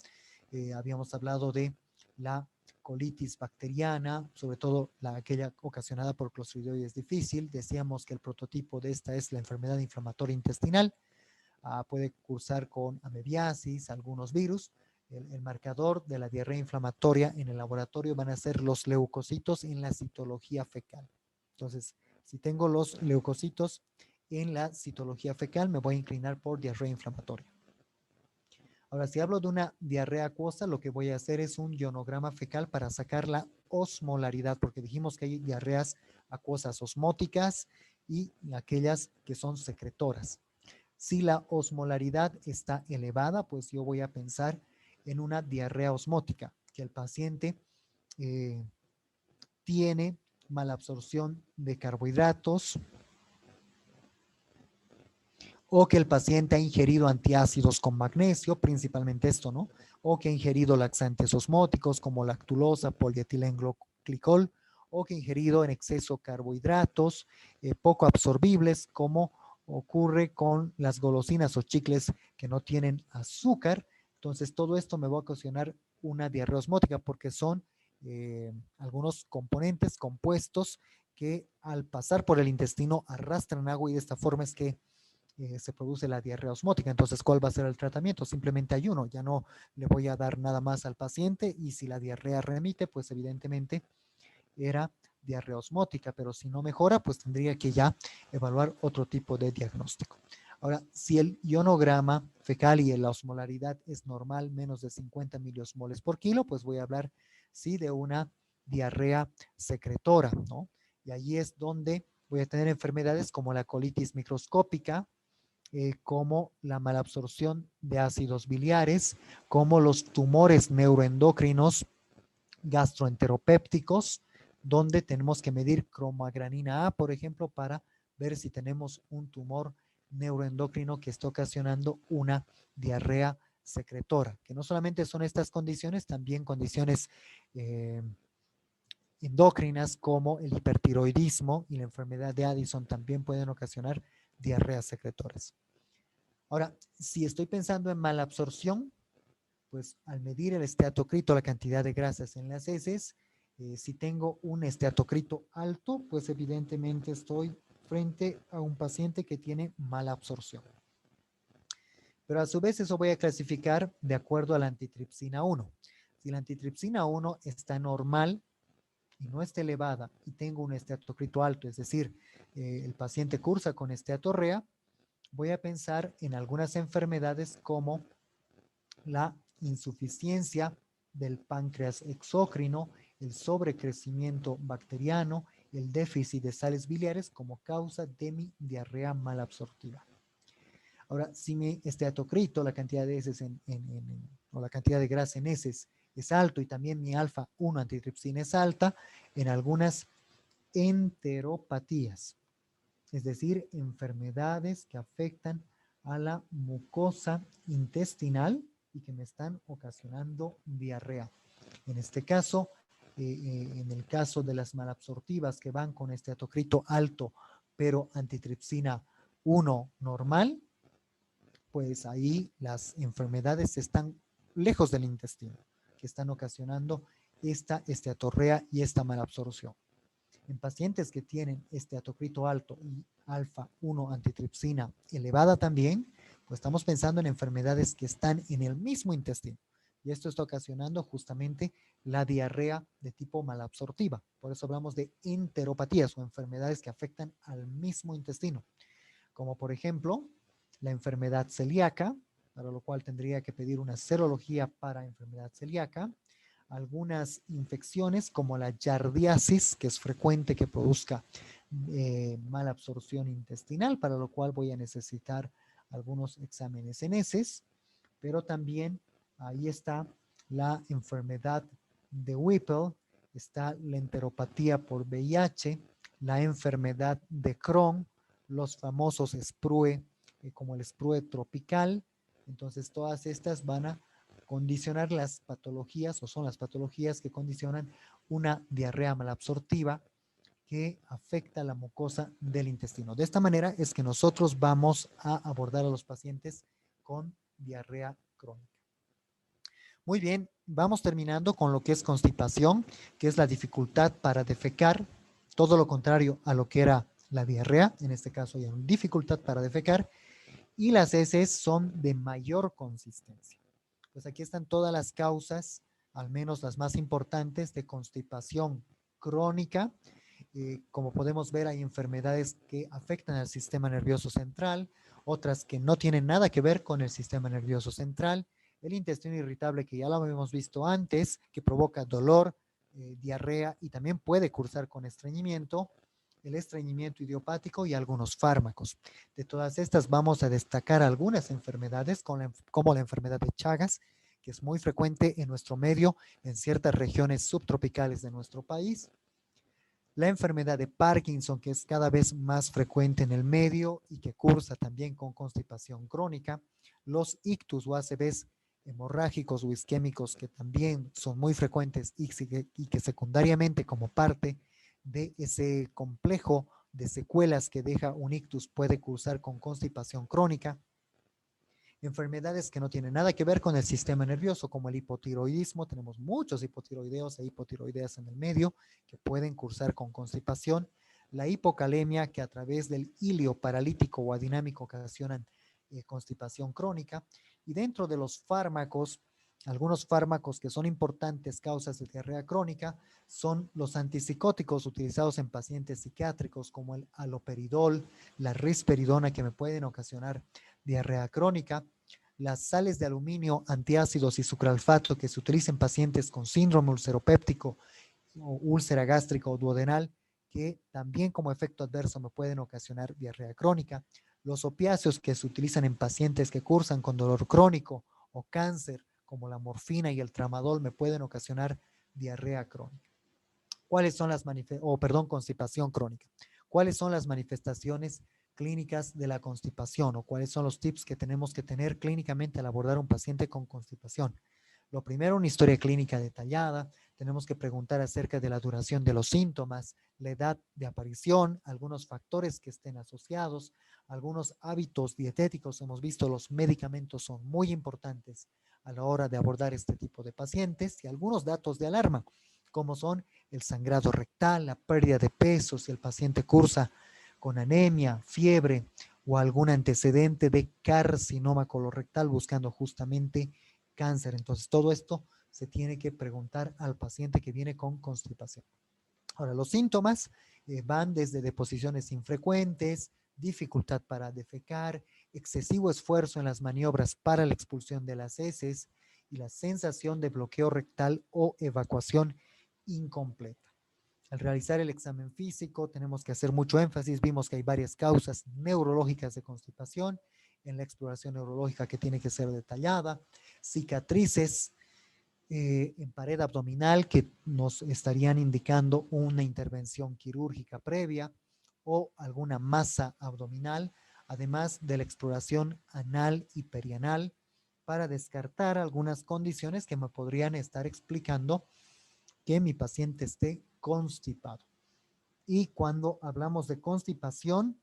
Habíamos hablado de la colitis bacteriana, sobre todo aquella ocasionada por Clostridioides difficile. Decíamos que el prototipo de esta es la enfermedad inflamatoria intestinal. Puede cursar con amebiasis, algunos virus. El marcador de la diarrea inflamatoria en el laboratorio van a ser los leucocitos en la citología fecal. Entonces, si tengo los leucocitos en la citología fecal, me voy a inclinar por diarrea inflamatoria. Ahora, si hablo de una diarrea acuosa, lo que voy a hacer es un ionograma fecal para sacar la osmolaridad, porque dijimos que hay diarreas acuosas osmóticas y aquellas que son secretoras. Si la osmolaridad está elevada, pues yo voy a pensar en una diarrea osmótica, que el paciente tiene malabsorción de carbohidratos, o que el paciente ha ingerido antiácidos con magnesio, principalmente esto, ¿no? O que ha ingerido laxantes osmóticos como lactulosa, polietilenglicol, o que ha ingerido en exceso carbohidratos poco absorbibles, como ocurre con las golosinas o chicles que no tienen azúcar. Entonces, todo esto me va a ocasionar una diarrea osmótica porque son algunos componentes, compuestos, que al pasar por el intestino arrastran agua, y de esta forma es que se produce la diarrea osmótica. Entonces, ¿cuál va a ser el tratamiento? Simplemente ayuno. Ya no le voy a dar nada más al paciente, y si la diarrea remite, pues evidentemente era diarrea osmótica, pero si no mejora, pues tendría que ya evaluar otro tipo de diagnóstico. Ahora, si el ionograma fecal y la osmolaridad es normal, menos de 50 miliosmoles por kilo, pues voy a hablar, sí, de una diarrea secretora, ¿no? Y allí es donde voy a tener enfermedades como la colitis microscópica, como la malabsorción de ácidos biliares, como los tumores neuroendocrinos gastroenteropépticos, donde tenemos que medir cromogranina A, por ejemplo, para ver si tenemos un tumor neuroendocrino que está ocasionando una diarrea secretora, que no solamente son estas condiciones, también condiciones endocrinas como el hipertiroidismo y la enfermedad de Addison también pueden ocasionar diarreas secretoras. Ahora, si estoy pensando en malabsorción, pues al medir el esteatocrito, la cantidad de grasas en las heces, si tengo un esteatocrito alto, pues evidentemente estoy frente a un paciente que tiene mala absorción. Pero a su vez eso voy a clasificar de acuerdo a la antitripsina 1. Si la antitripsina 1 está normal y no está elevada y tengo un esteatocrito alto, es decir, el paciente cursa con esteatorrea, voy a pensar en algunas enfermedades como la insuficiencia del páncreas exócrino, el sobrecrecimiento bacteriano, el déficit de sales biliares como causa de mi diarrea malabsortiva. Ahora, si mi esteatocrito, la cantidad de heces o la cantidad de grasa en heces es alto, y también mi alfa-1 antitripsina es alta, en algunas enteropatías, es decir, enfermedades que afectan a la mucosa intestinal y que me están ocasionando diarrea. En este caso, en el caso de las malabsortivas que van con esteatocrito alto, pero antitripsina 1 normal, pues ahí las enfermedades están lejos del intestino, que están ocasionando esta esteatorrea y esta malabsorción. En pacientes que tienen esteatocrito alto y alfa-1 antitripsina elevada también, pues estamos pensando en enfermedades que están en el mismo intestino. Y esto está ocasionando justamente la diarrea de tipo malabsortiva. Por eso hablamos de enteropatías o enfermedades que afectan al mismo intestino. Como por ejemplo, la enfermedad celíaca, para lo cual tendría que pedir una serología para enfermedad celíaca. algunas infecciones como la yardiasis, que es frecuente que produzca mala absorción intestinal, para lo cual voy a necesitar algunos exámenes en heces, pero también ahí está la enfermedad de Whipple, está la enteropatía por VIH, la enfermedad de Crohn, los famosos sprue, como el sprue tropical. Entonces todas estas van a condicionar las patologías, o son las patologías que condicionan una diarrea malabsortiva que afecta la mucosa del intestino. De esta manera es que nosotros vamos a abordar a los pacientes con diarrea crónica. Muy bien, vamos terminando con lo que es constipación, que es la dificultad para defecar, todo lo contrario a lo que era la diarrea, en este caso hay dificultad para defecar, y las heces son de mayor consistencia. Pues aquí están todas las causas, al menos las más importantes, de constipación crónica. Como podemos ver, hay enfermedades que afectan al sistema nervioso central, otras que no tienen nada que ver con el sistema nervioso central. El intestino irritable, que ya lo habíamos visto antes, que provoca dolor, diarrea y también puede cursar con estreñimiento. El estreñimiento idiopático y algunos fármacos. De todas estas vamos a destacar algunas enfermedades como la enfermedad de Chagas, que es muy frecuente en nuestro medio, en ciertas regiones subtropicales de nuestro país. La enfermedad de Parkinson, que es cada vez más frecuente en el medio y que cursa también con constipación crónica. Los ictus o ACVs hemorrágicos o isquémicos, que también son muy frecuentes y que secundariamente, como parte de ese complejo de secuelas que deja un ictus, puede cursar con constipación crónica. Enfermedades que no tienen nada que ver con el sistema nervioso, como el hipotiroidismo. Tenemos muchos hipotiroideos e hipotiroideas en el medio que pueden cursar con constipación. La hipocalemia, que a través del hilio paralítico o adinámico ocasionan constipación crónica. Y dentro de los fármacos, algunos fármacos que son importantes causas de diarrea crónica son los antipsicóticos utilizados en pacientes psiquiátricos, como el haloperidol, la risperidona, que me pueden ocasionar diarrea crónica. Las sales de aluminio, antiácidos y sucralfato que se utilizan en pacientes con síndrome ulceropéptico o úlcera gástrica o duodenal, que también como efecto adverso me pueden ocasionar diarrea crónica. Los opiáceos que se utilizan en pacientes que cursan con dolor crónico o cáncer, como la morfina y el tramadol, me pueden ocasionar diarrea crónica. ¿Cuáles son las constipación crónica? ¿Cuáles son las manifestaciones clínicas de la constipación o cuáles son los tips que tenemos que tener clínicamente al abordar a un paciente con constipación? Lo primero, una historia clínica detallada. Tenemos que preguntar acerca de la duración de los síntomas, la edad de aparición, algunos factores que estén asociados, algunos hábitos dietéticos. Hemos visto los medicamentos son muy importantes a la hora de abordar este tipo de pacientes y algunos datos de alarma, como son el sangrado rectal, la pérdida de peso, si el paciente cursa con anemia, fiebre o algún antecedente de carcinoma colorectal buscando justamente cáncer. Entonces, todo esto se tiene que preguntar al paciente que viene con constipación. Ahora, los síntomas van desde deposiciones infrecuentes, dificultad para defecar, excesivo esfuerzo en las maniobras para la expulsión de las heces y la sensación de bloqueo rectal o evacuación incompleta. Al realizar el examen físico tenemos que hacer mucho énfasis. Vimos que hay varias causas neurológicas de constipación en la exploración neurológica que tiene que ser detallada, cicatrices en pared abdominal que nos estarían indicando una intervención quirúrgica previa o alguna masa abdominal, además de la exploración anal y perianal para descartar algunas condiciones que me podrían estar explicando que mi paciente esté constipado. Y cuando hablamos de constipación,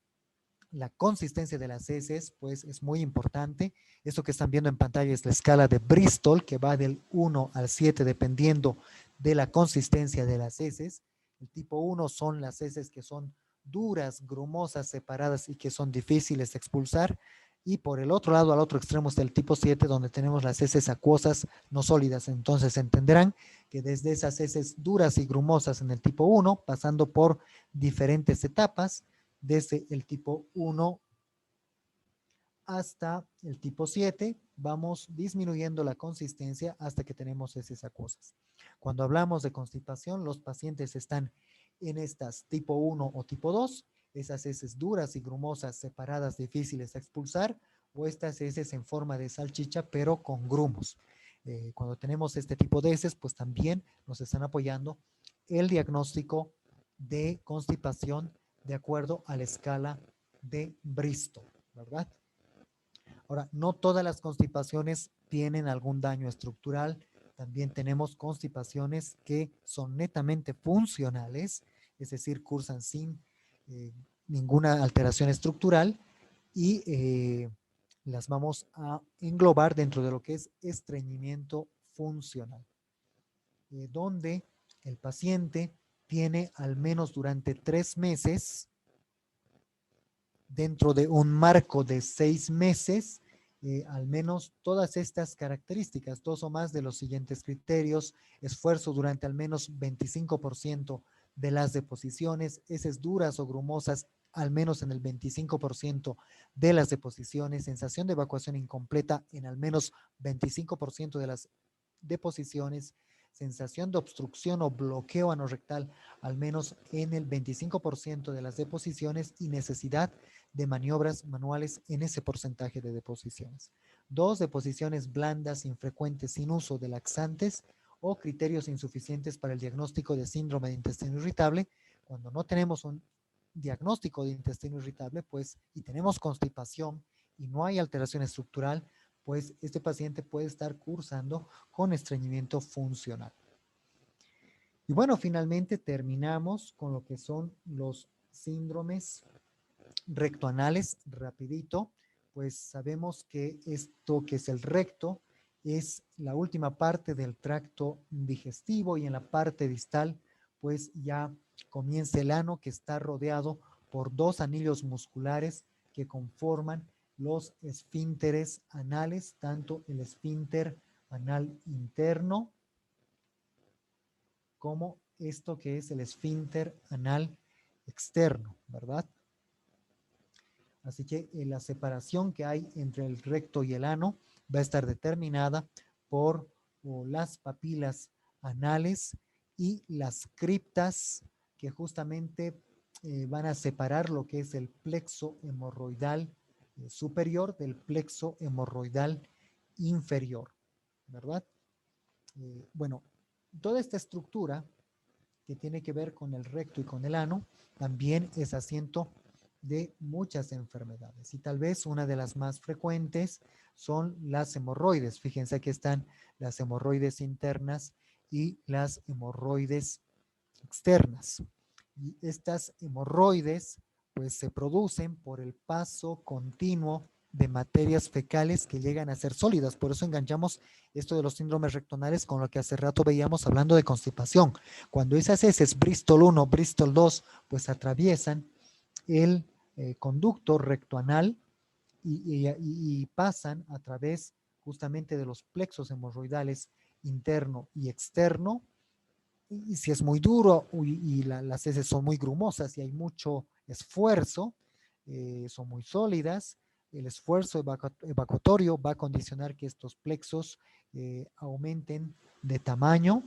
la consistencia de las heces, pues es muy importante. Esto que están viendo en pantalla es la escala de Bristol, que va del 1 al 7 dependiendo de la consistencia de las heces. El tipo 1 son las heces que son duras, grumosas, separadas y que son difíciles de expulsar. Y por el otro lado, al otro extremo, está el tipo 7, donde tenemos las heces acuosas no sólidas. Entonces entenderán que desde esas heces duras y grumosas en el tipo 1, pasando por diferentes etapas, desde el tipo 1 hasta el tipo 7, vamos disminuyendo la consistencia hasta que tenemos heces acuosas. Cuando hablamos de constipación, los pacientes están en estas tipo 1 o tipo 2, esas heces duras y grumosas, separadas, difíciles de expulsar, o estas heces en forma de salchicha, pero con grumos. Cuando tenemos este tipo de heces, pues también nos están apoyando el diagnóstico de constipación de acuerdo a la escala de Bristol, ¿verdad? Ahora, no todas las constipaciones tienen algún daño estructural. También tenemos constipaciones que son netamente funcionales, es decir, cursan sin ninguna alteración estructural y las vamos a englobar dentro de lo que es estreñimiento funcional, donde el paciente tiene al menos durante 3 meses, dentro de un marco de 6 meses, al menos todas estas características, 2 o más de los siguientes criterios: esfuerzo durante al menos 25% de las deposiciones, heces duras o grumosas al menos en el 25% de las deposiciones, sensación de evacuación incompleta en al menos 25% de las deposiciones, sensación de obstrucción o bloqueo anorrectal al menos en el 25% de las deposiciones y necesidad de maniobras manuales en ese porcentaje de deposiciones. 2, deposiciones blandas, infrecuentes, sin uso de laxantes o criterios insuficientes para el diagnóstico de síndrome de intestino irritable. Cuando no tenemos un diagnóstico de intestino irritable, pues, y tenemos constipación y no hay alteración estructural, pues este paciente puede estar cursando con estreñimiento funcional. Y bueno, finalmente terminamos con lo que son los síndromes rectoanales. Rapidito, pues sabemos que esto que es el recto es la última parte del tracto digestivo y en la parte distal pues ya comienza el ano, que está rodeado por 2 anillos musculares que conforman los esfínteres anales, tanto el esfínter anal interno como esto que es el esfínter anal externo, ¿verdad? Así que la separación que hay entre el recto y el ano va a estar determinada por las papilas anales y las criptas, que justamente van a separar lo que es el plexo hemorroidal superior del plexo hemorroidal inferior, ¿verdad? Bueno, toda esta estructura que tiene que ver con el recto y con el ano también es asiento de muchas enfermedades, y tal vez una de las más frecuentes son las hemorroides. Fíjense, aquí están las hemorroides internas y las hemorroides externas, y estas hemorroides pues se producen por el paso continuo de materias fecales que llegan a ser sólidas. Por eso enganchamos esto de los síndromes rectonales con lo que hace rato veíamos hablando de constipación. Cuando esas heces Bristol 1, Bristol 2 pues atraviesan el conducto rectoanal y pasan a través justamente de los plexos hemorroidales interno y externo, y si es muy duro y las heces son muy grumosas y hay mucho esfuerzo, son muy sólidas, el esfuerzo evacuatorio va a condicionar que estos plexos aumenten de tamaño,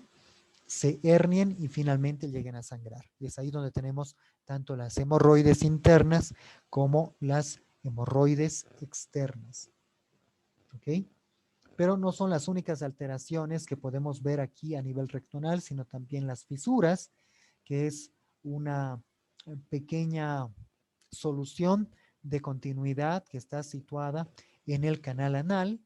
se hernien y finalmente lleguen a sangrar. Y es ahí donde tenemos tanto las hemorroides internas como las hemorroides externas. ¿Ok? Pero no son las únicas alteraciones que podemos ver aquí a nivel rectonal, sino también las fisuras, que es una pequeña solución de continuidad que está situada en el canal anal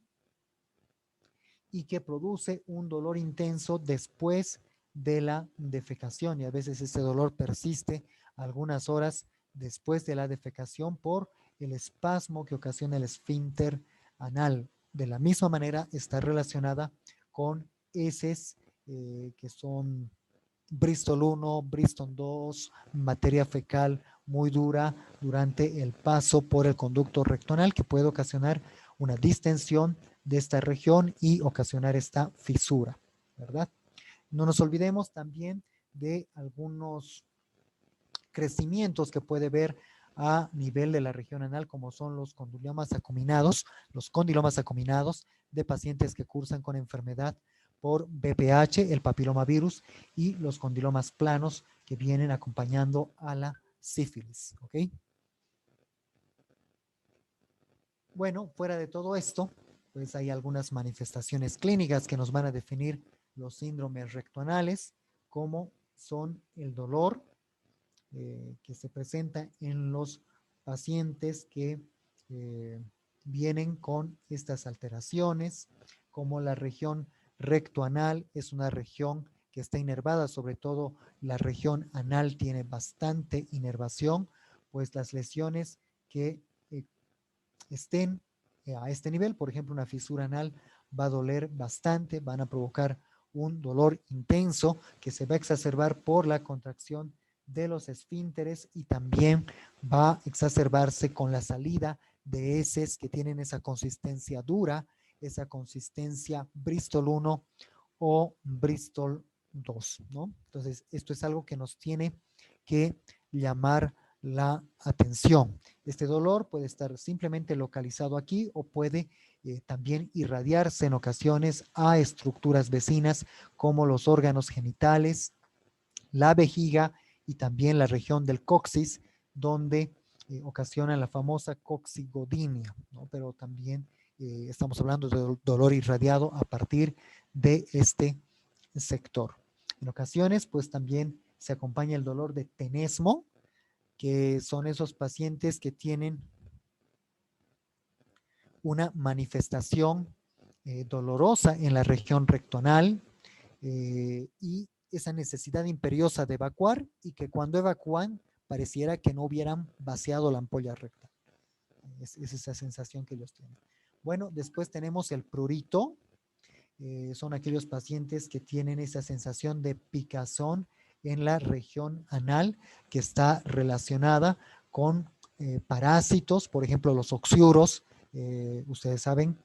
y que produce un dolor intenso después de la defecación, y a veces ese dolor persiste algunas horas después de la defecación por el espasmo que ocasiona el esfínter anal. De la misma manera está relacionada con heces que son Bristol 1, Bristol 2, materia fecal muy dura durante el paso por el conducto rectoanal, que puede ocasionar una distensión de esta región y ocasionar esta fisura, ¿verdad? No nos olvidemos también de algunos crecimientos que puede ver a nivel de la región anal, como son los condilomas acuminados de pacientes que cursan con enfermedad por VPH, el papilomavirus, y los condilomas planos que vienen acompañando a la sífilis, ¿ok? Bueno, fuera de todo esto, pues hay algunas manifestaciones clínicas que nos van a definir los síndromes rectoanales, como son el dolor que se presenta en los pacientes que eh, vienen con estas alteraciones, como la región rectoanal es una región que está inervada, sobre todo la región anal tiene bastante inervación, pues las lesiones que estén a este nivel, por ejemplo, una fisura anal va a doler bastante, van a provocar un dolor intenso que se va a exacerbar por la contracción de los esfínteres y también va a exacerbarse con la salida de heces que tienen esa consistencia dura, esa consistencia Bristol 1 o Bristol 2, ¿no? Entonces, esto es algo que nos tiene que llamar la atención. Este dolor puede estar simplemente localizado aquí o puede también irradiarse en ocasiones a estructuras vecinas como los órganos genitales, la vejiga y también la región del coxis, donde ocasiona la famosa coxigodinia, ¿no? Pero también estamos hablando de dolor irradiado a partir de este sector. En ocasiones, pues también se acompaña el dolor de tenesmo, que son esos pacientes que tienen una manifestación dolorosa en la región rectonal y esa necesidad imperiosa de evacuar y que cuando evacúan pareciera que no hubieran vaciado la ampolla recta. Es esa sensación que ellos tienen. Bueno, después tenemos el prurito. Son aquellos pacientes que tienen esa sensación de picazón en la región anal que está relacionada con parásitos, por ejemplo, los oxiuros. Ustedes saben,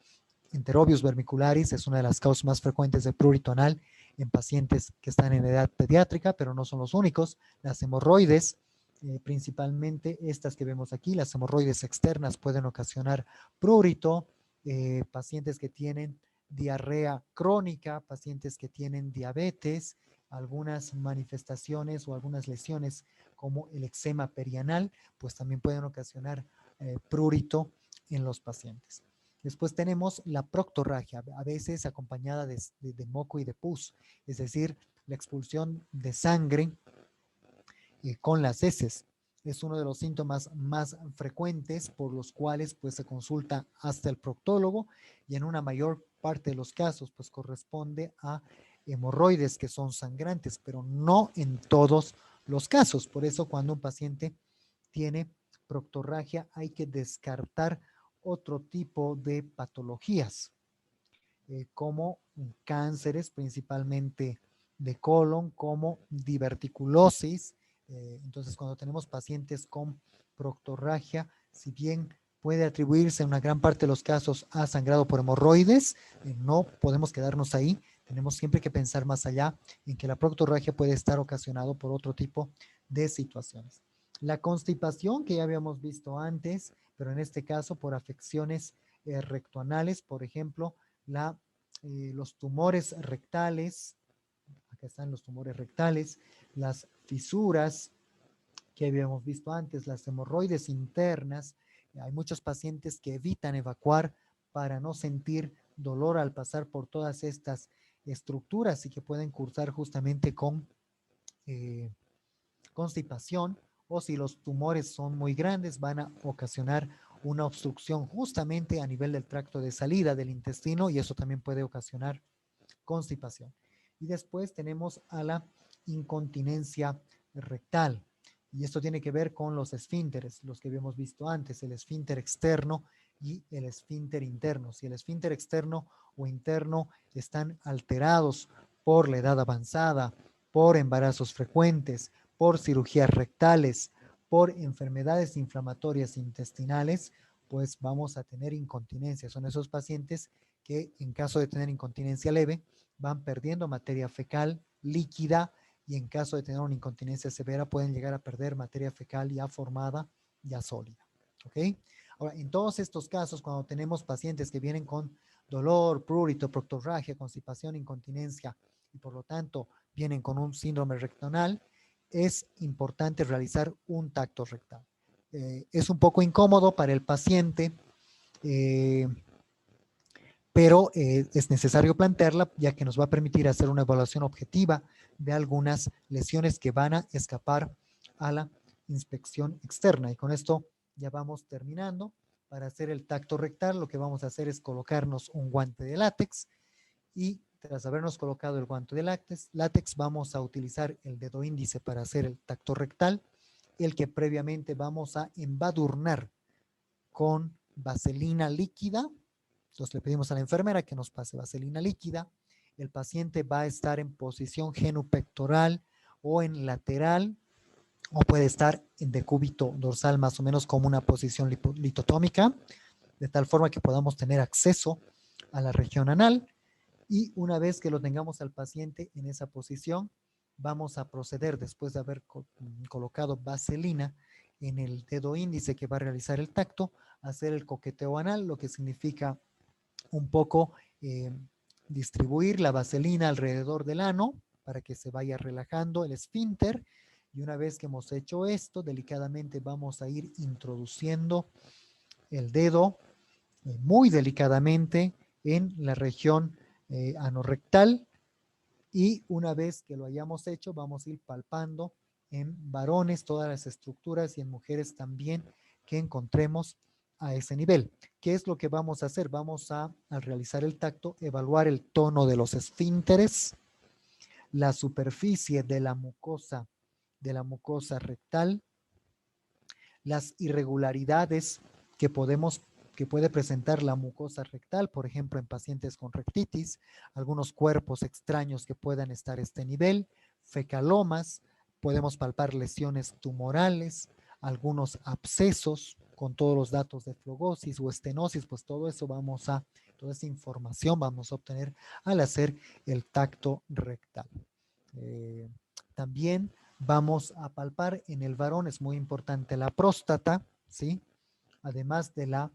Enterobius vermicularis es una de las causas más frecuentes de prurito anal en pacientes que están en edad pediátrica, pero no son los únicos. Las hemorroides, principalmente estas que vemos aquí, las hemorroides externas pueden ocasionar prurito, pacientes que tienen diarrea crónica, pacientes que tienen diabetes, algunas manifestaciones o algunas lesiones como el eczema perianal, pues también pueden ocasionar prurito en los pacientes. Después tenemos la proctorragia, a veces acompañada de moco y de pus, es decir, la expulsión de sangre con las heces. Es uno de los síntomas más frecuentes por los cuales pues, se consulta hasta el proctólogo y en una mayor parte de los casos pues corresponde a hemorroides que son sangrantes, pero no en todos los casos. Por eso cuando un paciente tiene proctorragia hay que descartar otro tipo de patologías, como cánceres, principalmente de colon, como diverticulosis. Entonces, cuando tenemos pacientes con proctorragia, si bien puede atribuirse en una gran parte de los casos a sangrado por hemorroides, no podemos quedarnos ahí. Tenemos siempre que pensar más allá en que la proctorragia puede estar ocasionado por otro tipo de situaciones. La constipación que ya habíamos visto antes, pero en este caso por afecciones rectoanales, por ejemplo, los tumores rectales, acá están los tumores rectales, las fisuras que habíamos visto antes, las hemorroides internas. Hay muchos pacientes que evitan evacuar para no sentir dolor al pasar por todas estas estructuras y que pueden cursar justamente con constipación, o si los tumores son muy grandes van a ocasionar una obstrucción justamente a nivel del tracto de salida del intestino y eso también puede ocasionar constipación. Y después tenemos a la incontinencia rectal. Y esto tiene que ver con los esfínteres, los que habíamos visto antes, el esfínter externo y el esfínter interno. Si el esfínter externo o interno están alterados por la edad avanzada, por embarazos frecuentes, por cirugías rectales, por enfermedades inflamatorias intestinales, pues vamos a tener incontinencia. Son esos pacientes que en caso de tener incontinencia leve van perdiendo materia fecal líquida y en caso de tener una incontinencia severa pueden llegar a perder materia fecal ya formada ya sólida. ¿Ok? Ahora, en todos estos casos, cuando tenemos pacientes que vienen con dolor, prurito, proctorragia, constipación, incontinencia, y por lo tanto vienen con un síndrome rectal, es importante realizar un tacto rectal. Es un poco incómodo para el paciente, eh, pero es necesario plantearla ya que nos va a permitir hacer una evaluación objetiva de algunas lesiones que van a escapar a la inspección externa. Y con esto ya vamos terminando. Para hacer el tacto rectal, lo que vamos a hacer es colocarnos un guante de látex y tras habernos colocado el guante de látex, vamos a utilizar el dedo índice para hacer el tacto rectal, el que previamente vamos a embadurnar con vaselina líquida. Entonces le pedimos a la enfermera que nos pase vaselina líquida. El paciente va a estar en posición genupectoral o en lateral, o puede estar en decúbito dorsal, más o menos como una posición litotómica, de tal forma que podamos tener acceso a la región anal. Y una vez que lo tengamos al paciente en esa posición, vamos a proceder, después de haber colocado vaselina en el dedo índice que va a realizar el tacto, a hacer el coqueteo anal, lo que significa un poco distribuir la vaselina alrededor del ano para que se vaya relajando el esfínter. Y una vez que hemos hecho esto, delicadamente vamos a ir introduciendo el dedo muy delicadamente en la región anorrectal, y una vez que lo hayamos hecho vamos a ir palpando en varones todas las estructuras y en mujeres también que encontremos a ese nivel. ¿Qué es lo que vamos a hacer? Vamos a, al realizar el tacto, evaluar el tono de los esfínteres, la superficie de la mucosa rectal, las irregularidades que puede presentar la mucosa rectal, por ejemplo, en pacientes con rectitis, algunos cuerpos extraños que puedan estar a este nivel, fecalomas, podemos palpar lesiones tumorales, algunos abscesos con todos los datos de flogosis o estenosis, pues todo eso toda esa información vamos a obtener al hacer el tacto rectal. También vamos a palpar en el varón, es muy importante la próstata, ¿sí? Además de la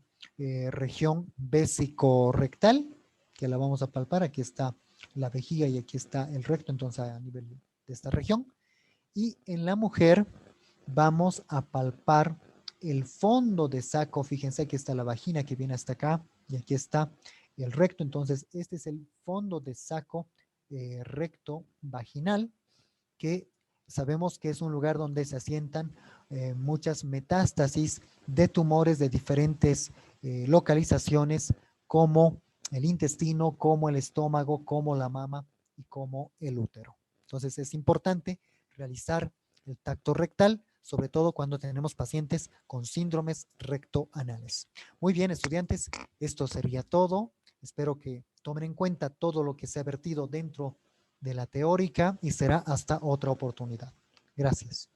región vesicorrectal, que la vamos a palpar, aquí está la vejiga y aquí está el recto, entonces a nivel de esta región. Y en la mujer vamos a palpar el fondo de saco, fíjense, aquí está la vagina que viene hasta acá y aquí está el recto, entonces este es el fondo de saco recto vaginal, que sabemos que es un lugar donde se asientan muchas metástasis de tumores de diferentes localizaciones, como el intestino, como el estómago, como la mama y como el útero. Entonces es importante realizar el tacto rectal, sobre todo cuando tenemos pacientes con síndromes rectoanales. Muy bien, estudiantes, esto sería todo. Espero que tomen en cuenta todo lo que se ha vertido dentro de la teórica y será hasta otra oportunidad. Gracias.